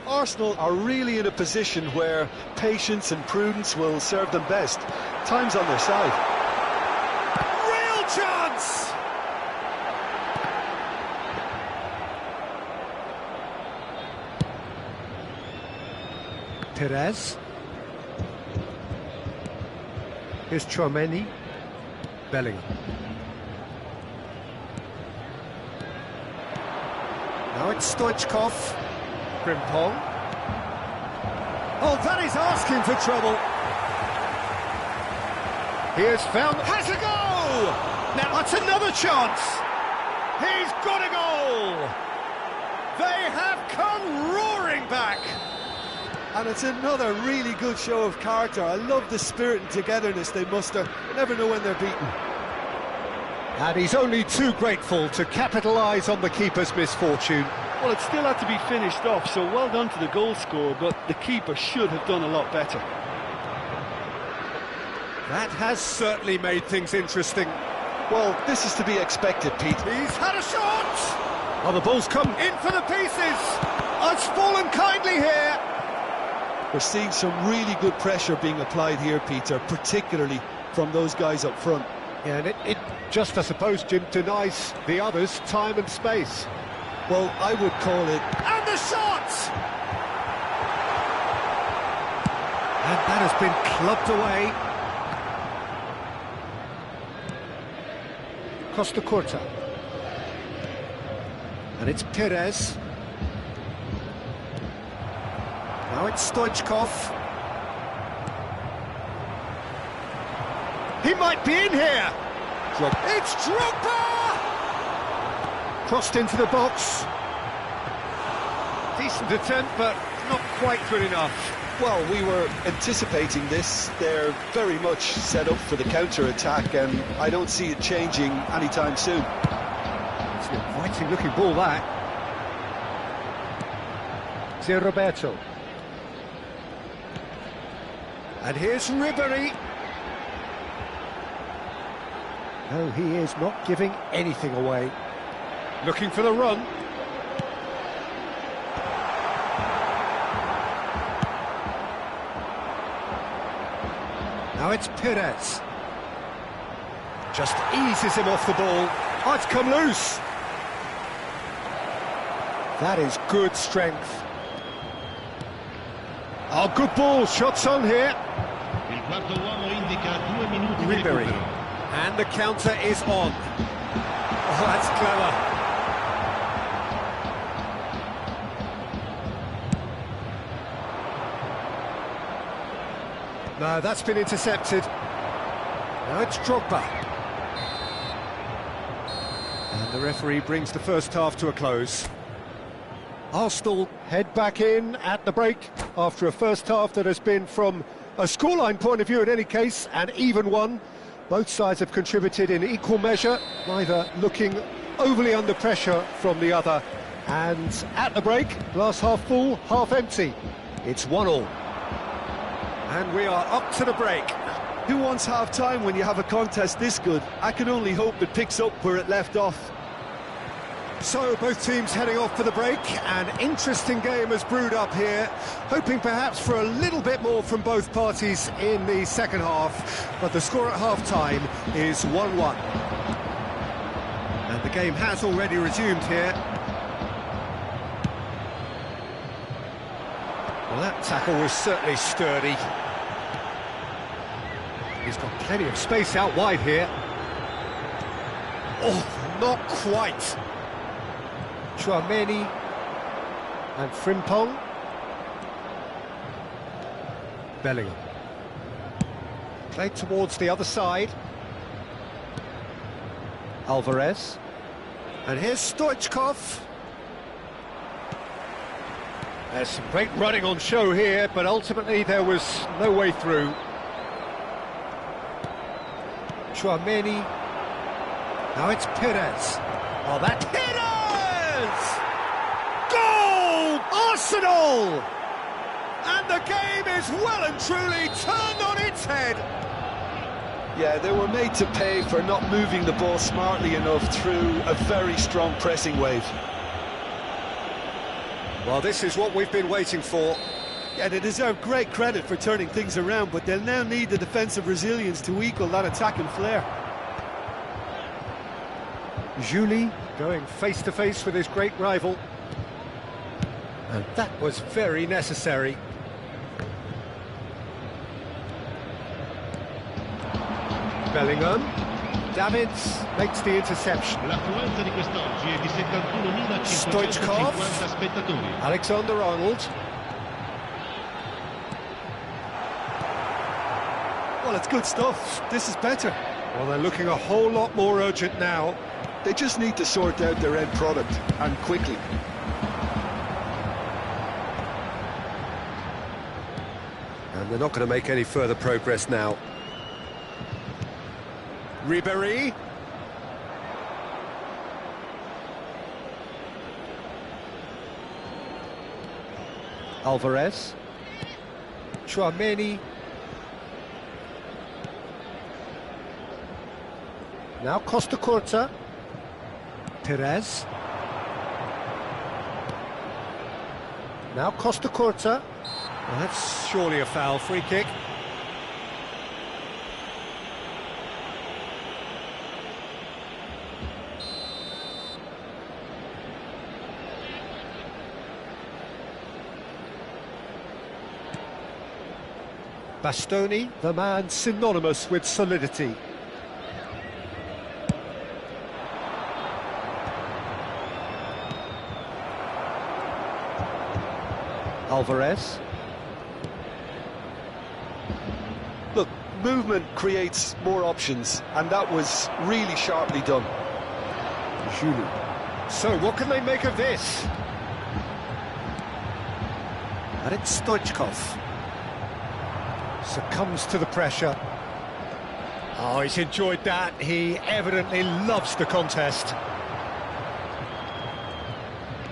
B: Arsenal are really in a position where patience and prudence will serve them best. Time's on their side.
A: Real chance! Perez. Here's Tchouaméni. Bellingham. Now it's Stoichkov. Frimpong. Oh, that is asking for trouble. Here's found. Has a goal! Now that's another chance. He's got a goal. They have come roaring back.
B: And it's another really good show of character. I love the spirit and togetherness they muster. You never know when they're beaten.
A: And he's only too grateful to capitalise on the keeper's misfortune.
B: Well, it still had to be finished off, so well done to the goal scorer, but the keeper should have done a lot better.
A: That has certainly made things interesting.
B: Well, this is to be expected, Pete.
A: He's had a shot! Oh, the ball's come in for the pieces. Oh, it's fallen kindly here.
B: We're seeing some really good pressure being applied here, Peter, particularly from those guys up front.
A: Yeah, and it just, I suppose, Jim, denies the others time and space.
B: Well, I would call it...
A: And the shot! And that has been clubbed away. Costa Curta. And it's Perez. Now it's Stoichkov. He might be in here. It's Drogba! Crossed into the box. Decent attempt, but not quite good enough.
B: Well, we were anticipating this. They're very much set up for the counter-attack, and I don't see it changing anytime soon.
A: It's an inviting-looking ball, that. Zé Roberto. And here's Ribéry. No, he is not giving anything away. Looking for the run. Now it's Perez. Just eases him off the ball. Oh, it's come loose. That is good strength. Oh, good ball. Shots on here. Ribéry. And the counter is on. Oh, that's clever. No, that's been intercepted. Now it's Drogba. And the referee brings the first half to a close. Arsenal head back in at the break after a first half that has been, from a scoreline point of view in any case, an even one. Both sides have contributed in equal measure, neither looking overly under pressure from the other. And at the break, glass half full, half empty. It's 1-1. And we are up to the break.
B: Who wants half-time when you have a contest this good? I can only hope it picks up where it left off.
A: So both teams heading off for the break. An interesting game has brewed up here, hoping perhaps for a little bit more from both parties in the second half, but the score at half-time is 1-1. And the game has already resumed here. Well, that tackle was certainly sturdy. He's got plenty of space out wide here. Oh, not quite. Tchouaméni and Frimpong. Bellingham. Played towards the other side. Alvarez. And here's Stoichkov. There's some great running on show here, but ultimately there was no way through. Tchouaméni. Now it's Perez. Oh, that Perez! Goal! Arsenal! And the game is well and truly turned on its head.
B: Yeah, they were made to pay for not moving the ball smartly enough through a very strong pressing wave.
A: Well, this is what we've been waiting for.
B: Yeah, they deserve great credit for turning things around, but they'll now need the defensive resilience to equal that attacking flair.
A: Juli going face-to-face with his great rival. And that was very necessary. Bellingham. Davids makes the interception.
C: L'affluenza di quest'oggi è di 71.550
A: Stoichkov.
C: spettatori.
A: Alexander-Arnold.
B: Well, it's good stuff. This is better.
A: Well, they're looking a whole lot more urgent now.
B: They just need to sort out their end product, and quickly.
A: And they're not going to make any further progress now. Ribéry. Alvarez. Tchouaméni. Now Costa Curta. Perez. Now Costa Curta. Well, that's surely a foul. Free kick. Bastoni, the man synonymous with solidity. Alvarez.
B: Look, movement creates more options, and that was really sharply done.
A: Giroud. So, what can they make of this? And it's Stoichkov. Succumbs to the pressure. Oh, he's enjoyed that. He evidently loves the contest.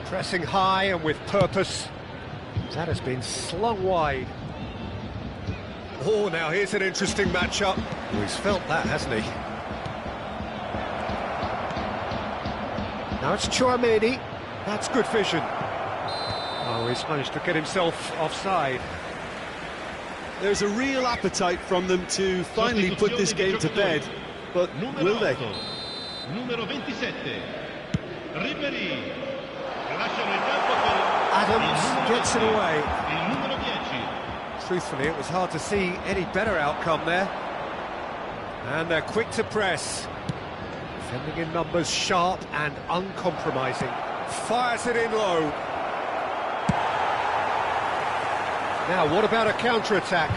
A: Pressing high and with purpose. That has been slung wide. Oh, now here's an interesting matchup. Oh, he's felt that, hasn't he? Now it's Tchouaméni. That's good vision. Oh, he's managed to get himself offside.
B: There's a real appetite from them to finally put this game to bed, but will they?
C: Numero 27, Ribéry.
A: Adams gets it away. Truthfully, it was hard to see any better outcome there. And they're quick to press. Defending in numbers, sharp and uncompromising. Fires it in low. Now, what about a counter-attack?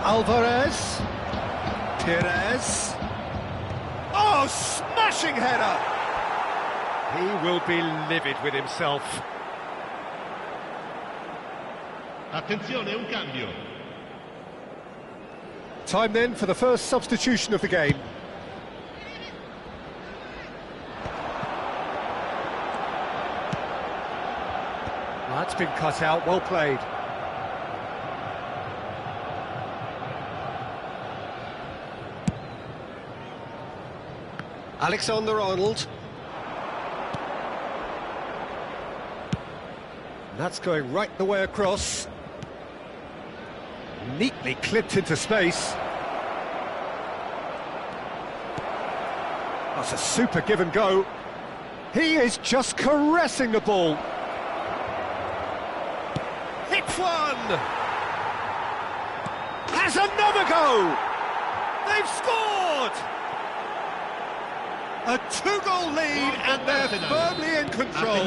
A: Alvarez. Perez. Oh, smashing header! He will be livid with himself.
C: Attenzione, un cambio.
A: Time then for the first substitution of the game. That's been cut out, well played. Alexander-Arnold. That's going right the way across. Neatly clipped into space. That's a super give and go. He is just caressing the ball. Hits one! Has another go! They've scored! A two-goal lead and they're firmly in control.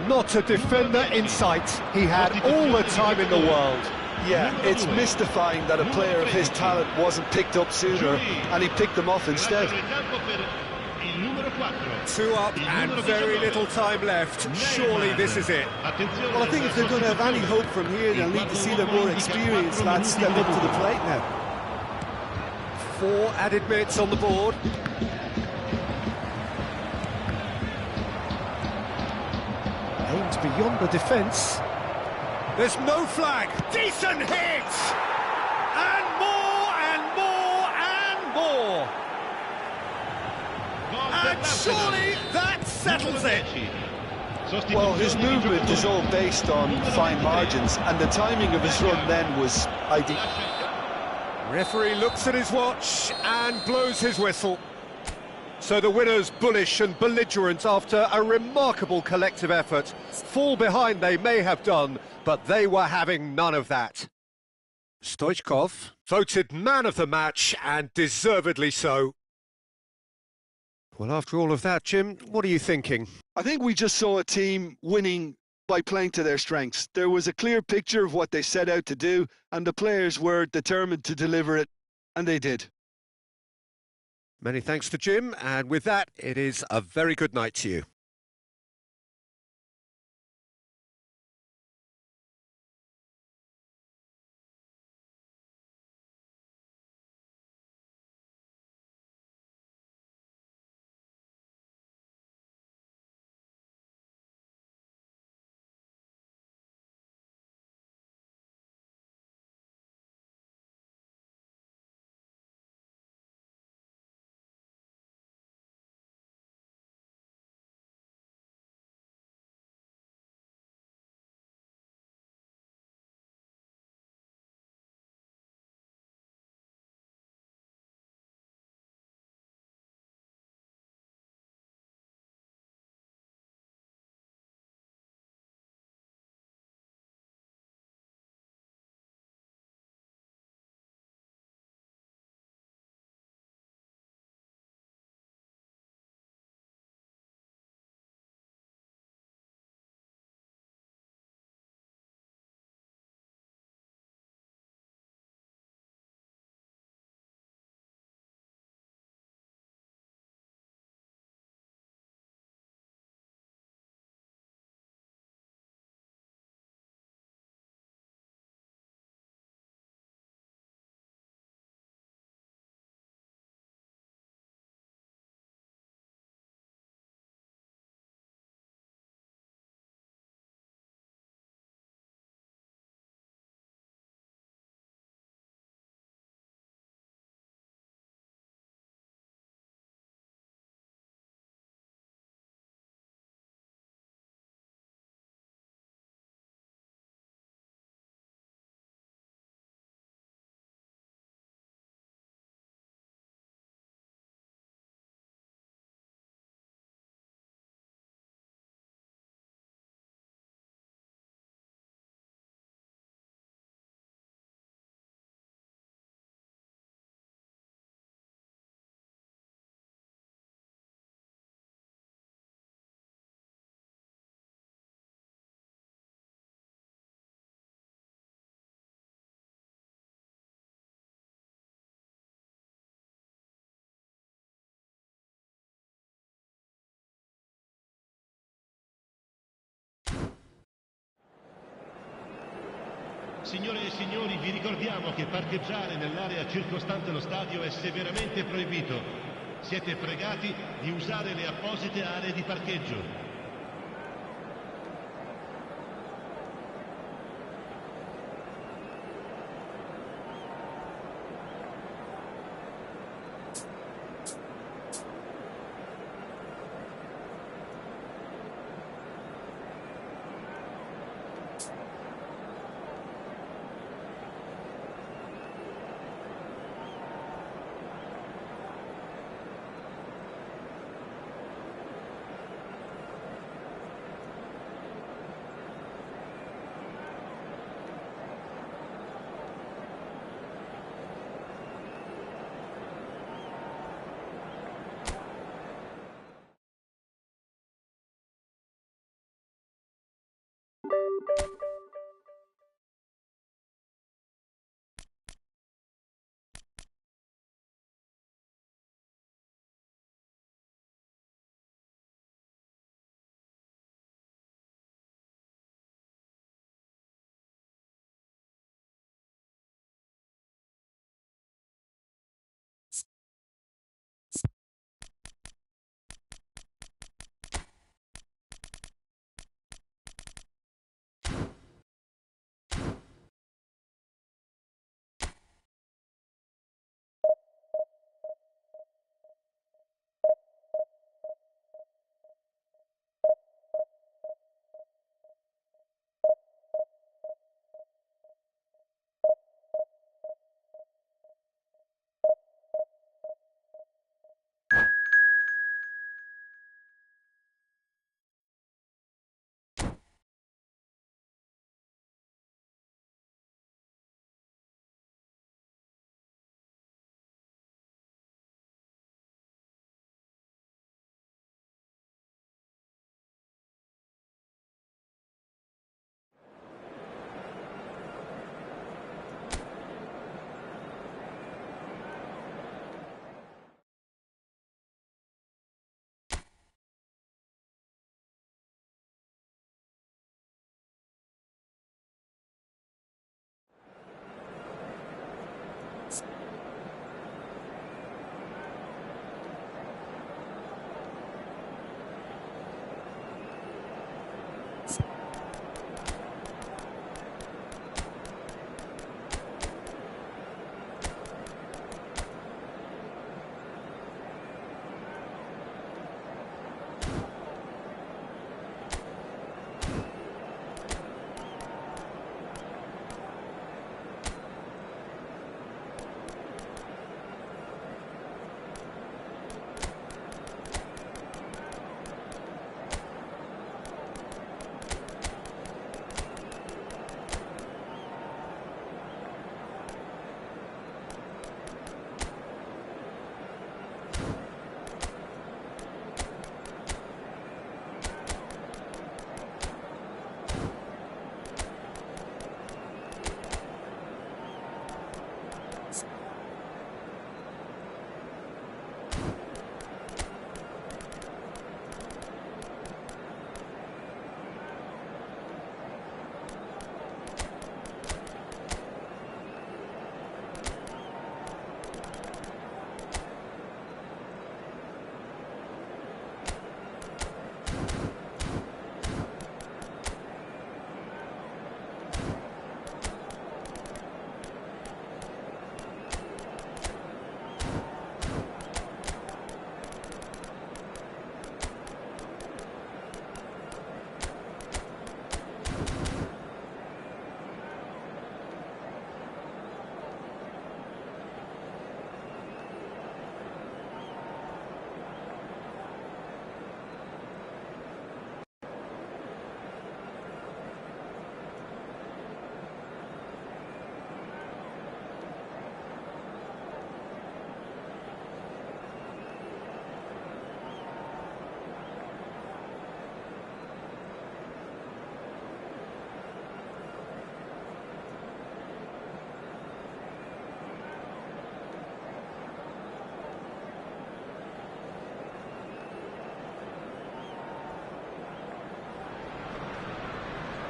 A: Not a defender in sight. He had all the time in the world.
B: Yeah, it's mystifying that a player of his talent wasn't picked up sooner, and he picked them off instead.
A: 2 up and very little time left. Surely this is it.
B: Well, I think if they're going to have any hope from here, they'll need to see their more experienced lads step up to the plate now.
A: 4 added minutes on the board. Aims beyond the defence. There's no flag. Decent hit! And more and more and more. And surely that settles it.
B: Well, his movement is all based on fine margins, and the timing of his run then was ideal.
A: Referee looks at his watch and blows his whistle. So the winners, bullish and belligerent after a remarkable collective effort. Fall behind they may have done, but they were having none of that. Stoichkov voted man of the match, and deservedly so. Well, after all of that, Jim, what are you thinking?
B: I think we just saw a team winning by playing to their strengths. There was a clear picture of what they set out to do, and the players were determined to deliver it, and they did.
A: Many thanks to Jim, and with that, it is a very good night to you.
D: Signore e signori, vi ricordiamo che parcheggiare nell'area circostante lo stadio è severamente proibito. Siete pregati di usare le apposite aree di parcheggio.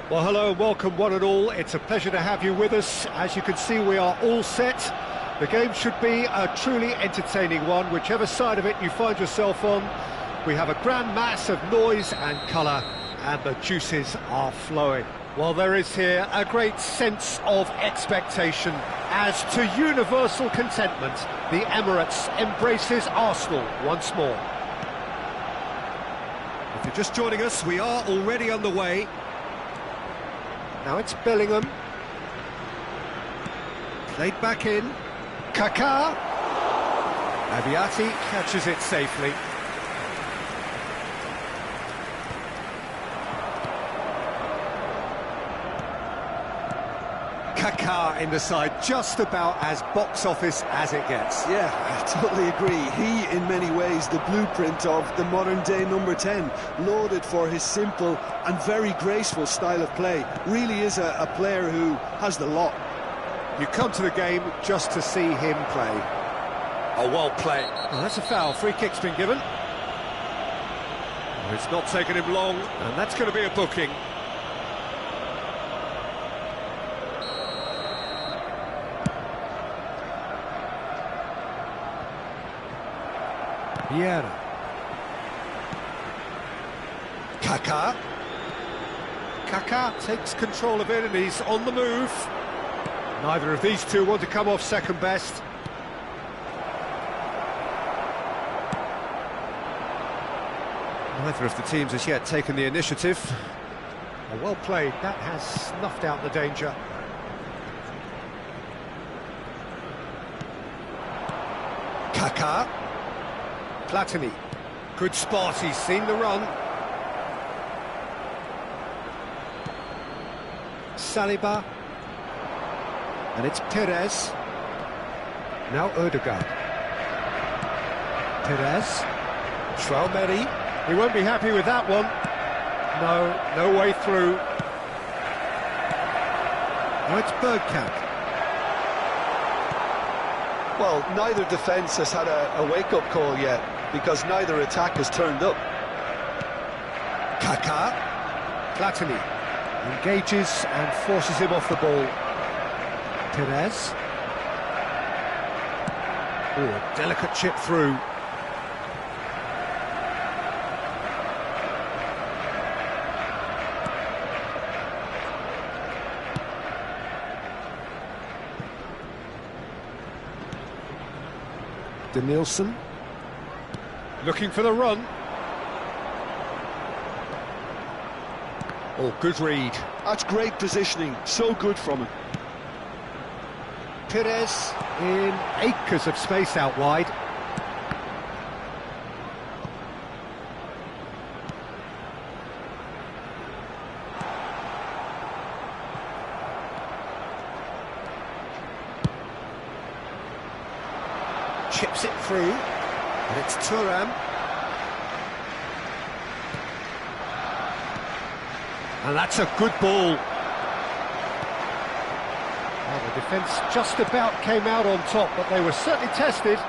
A: Well, hello and welcome one and all. It's a pleasure to have you with us. As you can see, we are all set. The game should be a truly entertaining one, whichever side of it you find yourself on. We have a grand mass of noise and colour, and the juices are flowing. Well, there is here a great sense of expectation as to universal contentment. The Emirates embraces Arsenal once more. If you're just joining us, we are already underway. Now it's Bellingham. Played back in. Kaká. Abiati catches it safely. Kaká in the side, just about as box office as it gets.
B: Yeah, I totally agree. He, in many ways, the blueprint of the modern-day number 10, lauded for his simple and very graceful style of play. Really is a player who has the lot.
A: You come to the game just to see him play. Oh, well played. Oh, that's a foul. Free kick's been given. Oh, it's not taken him long, and that's going to be a booking. Vieira. Kaká. Kaká takes control of it and he's on the move. Neither of these two want to come off second best. Neither of the teams has yet taken the initiative. Oh, well played, that has snuffed out the danger. Kaká. Platini, good spot, he's seen the run. Saliba, and it's Perez. Now Ødegaard. Perez, Traoré, he won't be happy with that one. No way through. Now it's Bergkamp.
B: Well, neither defence has had a wake-up call yet, because neither attack has turned up.
A: Kaká. Platini engages and forces him off the ball. Perez. Oh, delicate chip through. Denilson. Looking for the run. Oh, good read.
B: That's great positioning, so good from him.
A: Perez in acres of space out wide. Chips it through, and it's Thuram. And that's a good ball. Well, the defence just about came out on top, but they were certainly tested.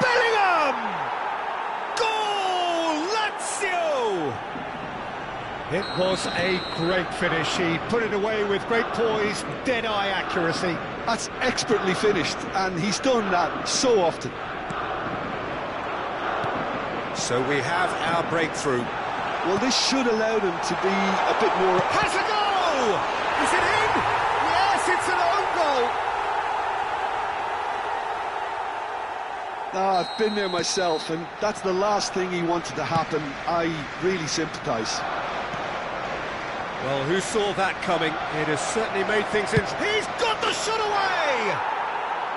A: Bellingham! Goal! Lazio! It was a great finish. He put it away with great poise, dead-eye accuracy.
B: That's expertly finished, and he's done that so often.
A: So we have our breakthrough.
B: Well, this should allow them to be a bit more...
A: Has a goal! Is it in? Yes, it's an own goal.
B: I've been there myself, and that's the last thing he wanted to happen. I really sympathise.
A: Well, who saw that coming? It has certainly made things interesting. He's got the shot away!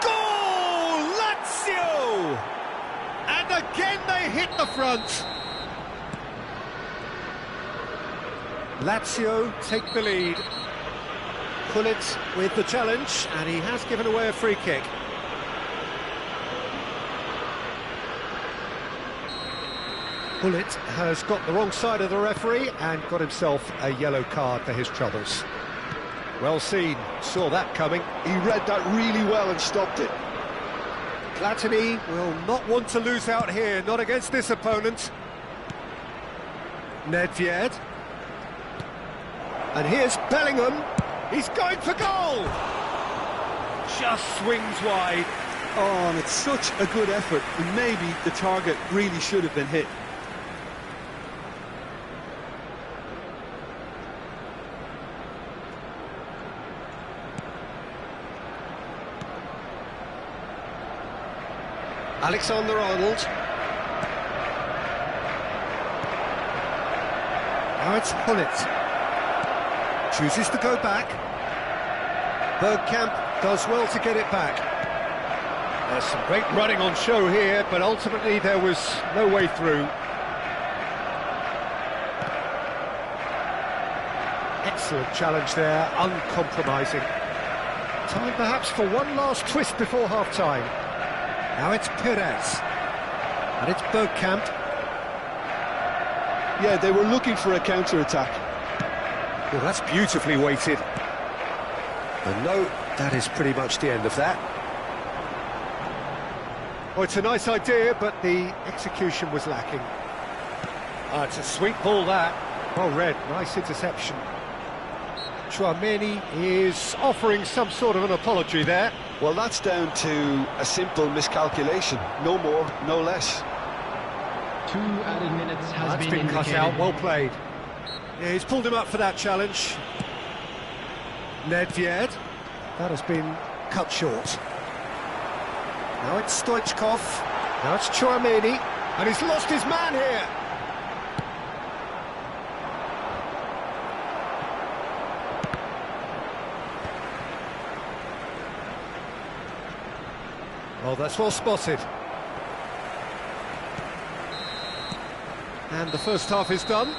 A: Goal! Lazio! And again they hit the front. Lazio take the lead. Gullit with the challenge, and he has given away a free kick. Gullit has got the wrong side of the referee and got himself a yellow card for his troubles. Well seen, saw that coming.
B: He read that really well and stopped it.
A: Platini will not want to lose out here, not against this opponent. Nedved. And here's Bellingham. He's going for goal. Just swings wide.
B: Oh, and it's such a good effort. And maybe the target really should have been hit.
A: Alexander-Arnold. Now it's Gullit. Chooses to go back. Bergkamp does well to get it back. There's some great running on show here, but ultimately there was no way through. Excellent challenge there, uncompromising. Time perhaps for one last twist before half-time. Now it's Perez. And it's Bergkamp.
B: Yeah, they were looking for a counter-attack.
A: Well, that's beautifully weighted. And no, that is pretty much the end of that. Oh, it's a nice idea, but the execution was lacking. It's a sweet ball, that. Well read, nice interception. Tchouaméni is offering some sort of an apology there.
B: Well, that's down to a simple miscalculation. No more, no less.
C: 2 added minutes has
A: That's
C: been
A: cut
C: indicated.
A: out, well played. Yeah, he's pulled him up for that challenge. Nedved. That has been cut short. Now it's Stoichkov. Now it's Tchouaméni. And he's lost his man here. Oh, that's well spotted. And the first half is done.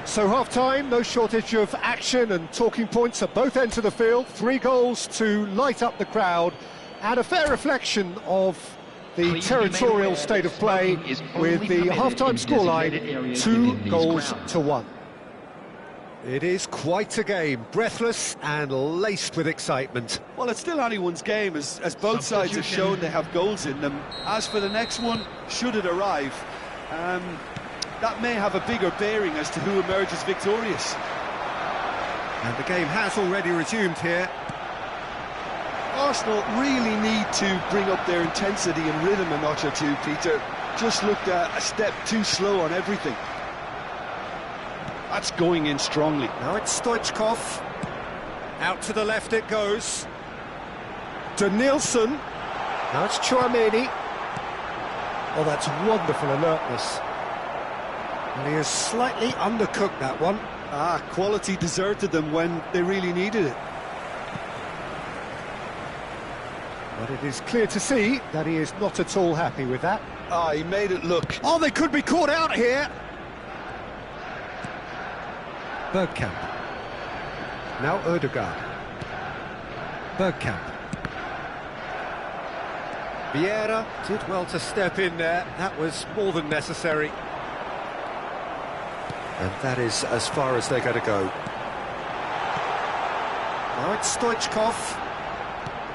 A: So half-time, no shortage of action and talking points at both ends of the field. 3 goals to light up the crowd, and a fair reflection of the territorial state of play, with the half-time scoreline 2 goals to 1. It is quite a game, breathless and laced with excitement.
B: Well, it's still anyone's game, as both sides have shown they have goals in them. As for the next one, should it arrive, that may have a bigger bearing as to who emerges victorious.
A: And the game has already resumed here.
B: Arsenal really need to bring up their intensity and rhythm a notch or two, Peter. Just looked a step too slow on everything. That's going in strongly.
A: Now it's Stoichkov. Out to the left it goes. Denilson. Now it's Tchouaméni. Oh, that's wonderful alertness. And he has slightly undercooked that one.
B: Quality deserted them when they really needed it.
A: But it is clear to see that he is not at all happy with that.
B: He made it look.
A: Oh, they could be caught out here. Bergkamp. Now Ødegaard. Bergkamp. Vieira did well to step in there. That was more than necessary. And that is as far as they're going to go. Now it's Stoichkov.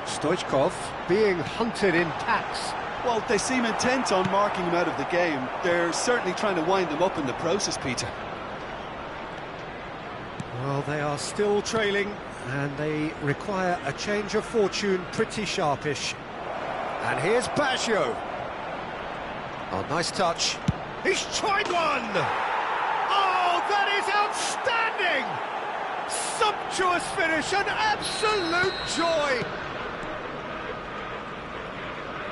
A: Stoichkov being hunted in packs.
B: Well, they seem intent on marking him out of the game. They're certainly trying to wind them up in the process, Peter.
A: Well, they are still trailing, and they require a change of fortune pretty sharpish. And here's Baggio. Oh, nice touch. He's tried one! Oh, that is outstanding! Sumptuous finish, an absolute joy!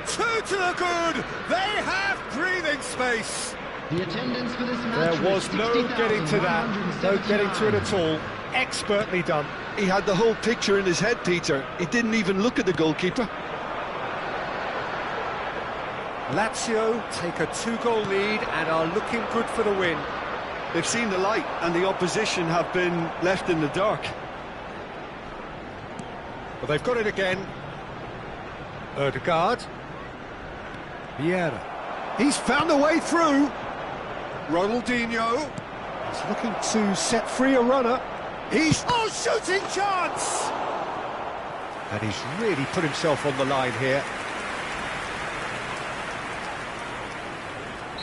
A: 2 to the good! They have breathing space!
C: The attendance for this match
A: There was no getting to that, no getting to it at all. Expertly done.
B: He had the whole picture in his head, Peter. He didn't even look at the goalkeeper.
A: Lazio take a 2-goal lead and are looking good for the win.
B: They've seen the light, and the opposition have been left in the dark.
A: But they've got it again. Ødegaard. Vieira. He's found a way through. Ronaldinho. He's looking to set free a runner. He's... Oh, shooting chance! And he's really put himself on the line here.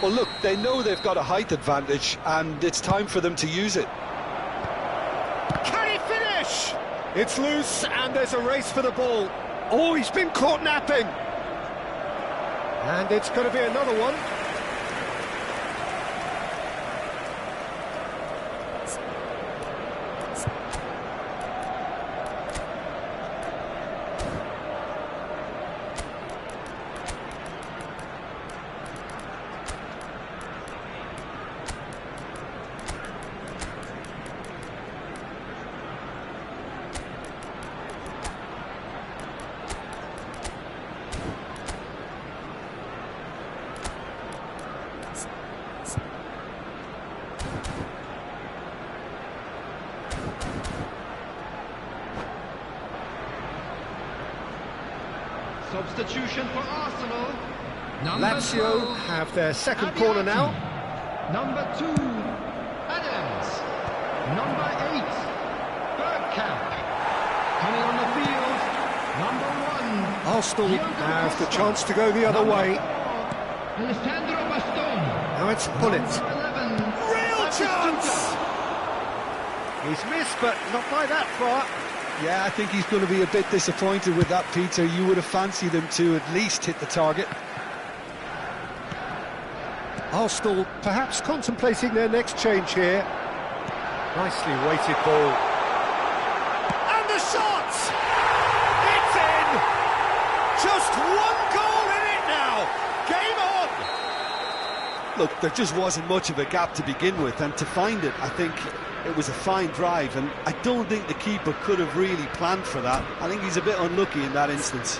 B: Well, look, they know they've got a height advantage, and it's time for them to use it.
A: touch. It's loose, and there's a race for the ball. Oh, he's been caught napping. And it's going to be another one.
C: Substitution for Arsenal.
A: Lazio
C: 12,
A: have their second
C: Abbiati.
A: corner now.
C: Number 2, Adams. Number 8, Bergkamp. Coming on the field, number 1.
A: Arsenal
C: Diogo
A: have the
C: Costa.
A: chance to go the other
C: Number
A: way.
C: 4, Alessandro Bastoni.
A: Now it's Pullet.
C: Number 11,
A: Real chance!
C: Batistuta.
A: He's missed, but not by that far.
B: Yeah, I think he's going to be a bit disappointed with that, Peter. You would have fancied him to at least hit the target.
A: Arsenal perhaps contemplating their next change here. Nicely weighted ball. And the shot! It's in! Just one goal in it now! Game on!
B: Look, there just wasn't much of a gap to begin with, and to find it, I think it was a fine drive, and I don't think the keeper could have really planned for that. I think he's a bit unlucky in that instance.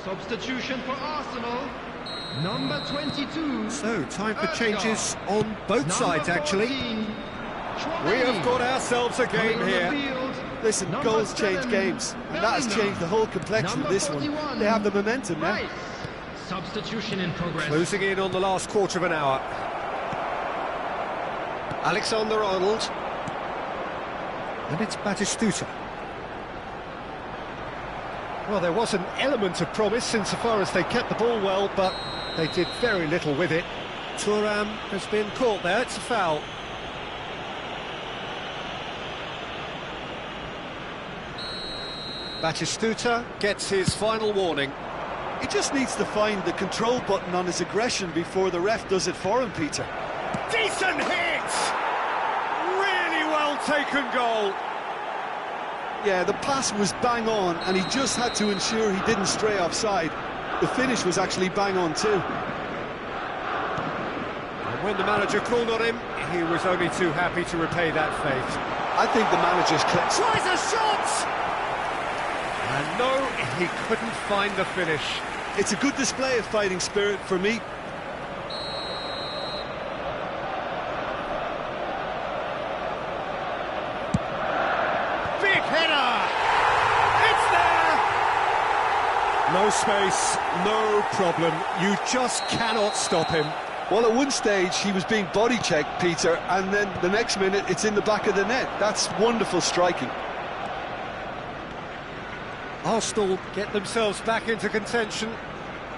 C: Substitution for Arsenal. Number 22.
A: So, time for changes on both sides, actually.
C: 14,
A: We have
C: Chouameni.
A: got ourselves a game
C: Coming on the
A: here.
C: field,
B: Listen,
C: number
B: goals change
C: 7,
B: games, and that has
C: Bellingham.
B: changed the whole complexion
C: Number
B: of this one.
C: 41,
B: They have the momentum now.
C: Rice. Substitution in progress.
A: Closing in on the last quarter of an hour. Alexander-Arnold. And it's Batistuta. Well, there was an element of promise insofar as they kept the ball well, but they did very little with it. Thuram has been caught there, it's a foul. Batistuta gets his final warning.
B: He just needs to find the control button on his aggression before the ref does it for him, Peter.
A: Decent hit! Really well taken goal.
B: Yeah, the pass was bang on, and he just had to ensure he didn't stray offside. The finish was actually bang on too.
A: And when the manager called on him, he was only too happy to repay that fate.
B: I think the manager's
A: Tries a shot! And no, he couldn't find the finish.
B: It's a good display of fighting spirit for me.
A: Big header! It's there! No space, no problem. You just cannot stop him.
B: Well, at one stage he was being body checked, Peter, and then the next minute it's in the back of the net. That's wonderful striking.
A: Arsenal get themselves back into contention.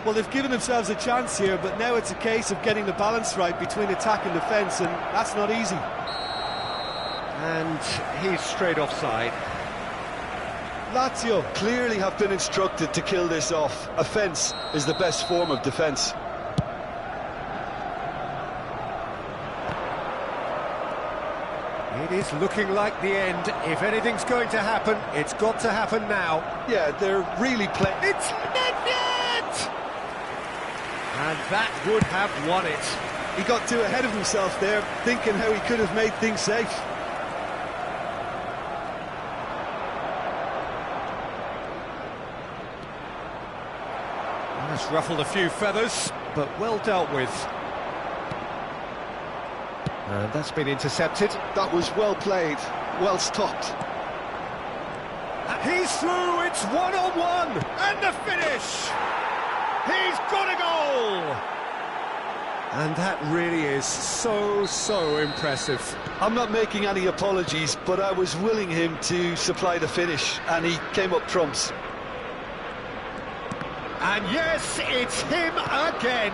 B: Well, they've given themselves a chance here, but now it's a case of getting the balance right between attack and defence, and that's not easy.
A: And he's straight offside.
B: Lazio clearly have been instructed to kill this off. Offence is the best form of defence.
A: It is looking like the end. If anything's going to happen, it's got to happen now.
B: Yeah, they're really playing.
A: It's Nedved! And that would have won it.
B: He got too ahead of himself there, thinking how he could have made things safe.
A: That's ruffled a few feathers, but well dealt with. And that's been intercepted.
B: That was well played, well stopped.
A: He's through, it's one-on-one, and the finish! He's got a goal! And that really is so impressive.
B: I'm not making any apologies, but I was willing him to supply the finish, and he came up trumps.
A: And yes, it's him again!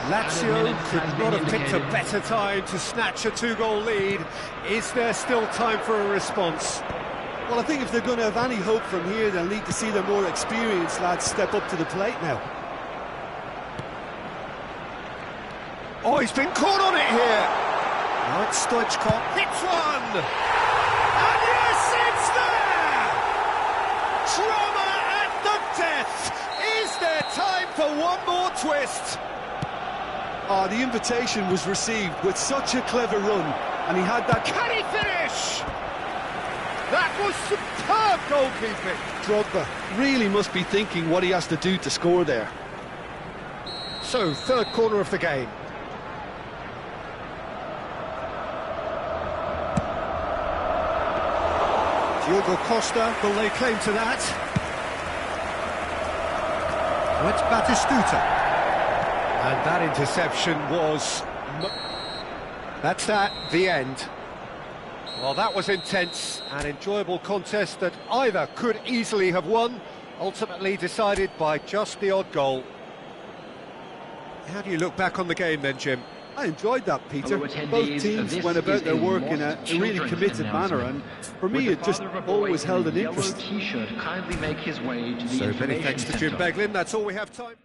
A: Lazio could not have picked a better time to snatch a two-goal lead. Is there still time for a response?
B: Well, I think if they're going to have any hope from here, they'll need to see their more experienced lads step up to the plate now.
A: Oh, he's been caught on it here! Now it's Stoichkov, hits one! And yes, it's there! Drama at the death! Is there time for one more twist?
B: Oh, the invitation was received with such a clever run, and he had that...
A: Can he finish? That was superb goalkeeping.
B: Drogba really must be thinking what he has to do to score there.
A: So, third corner of the game. Diogo Costa will lay claim to that. It's Batistuta. And that interception was... That's the end. Well, that was intense, an enjoyable contest that either could easily have won, ultimately decided by just the odd goal. How do you look back on the game then, Jim?
B: I enjoyed that, Peter. Both teams went about their work in a really committed manner, and for me it just always held an interest.
C: Kindly make his way to the
A: So many thanks to Jim Beglin, that's all we have time.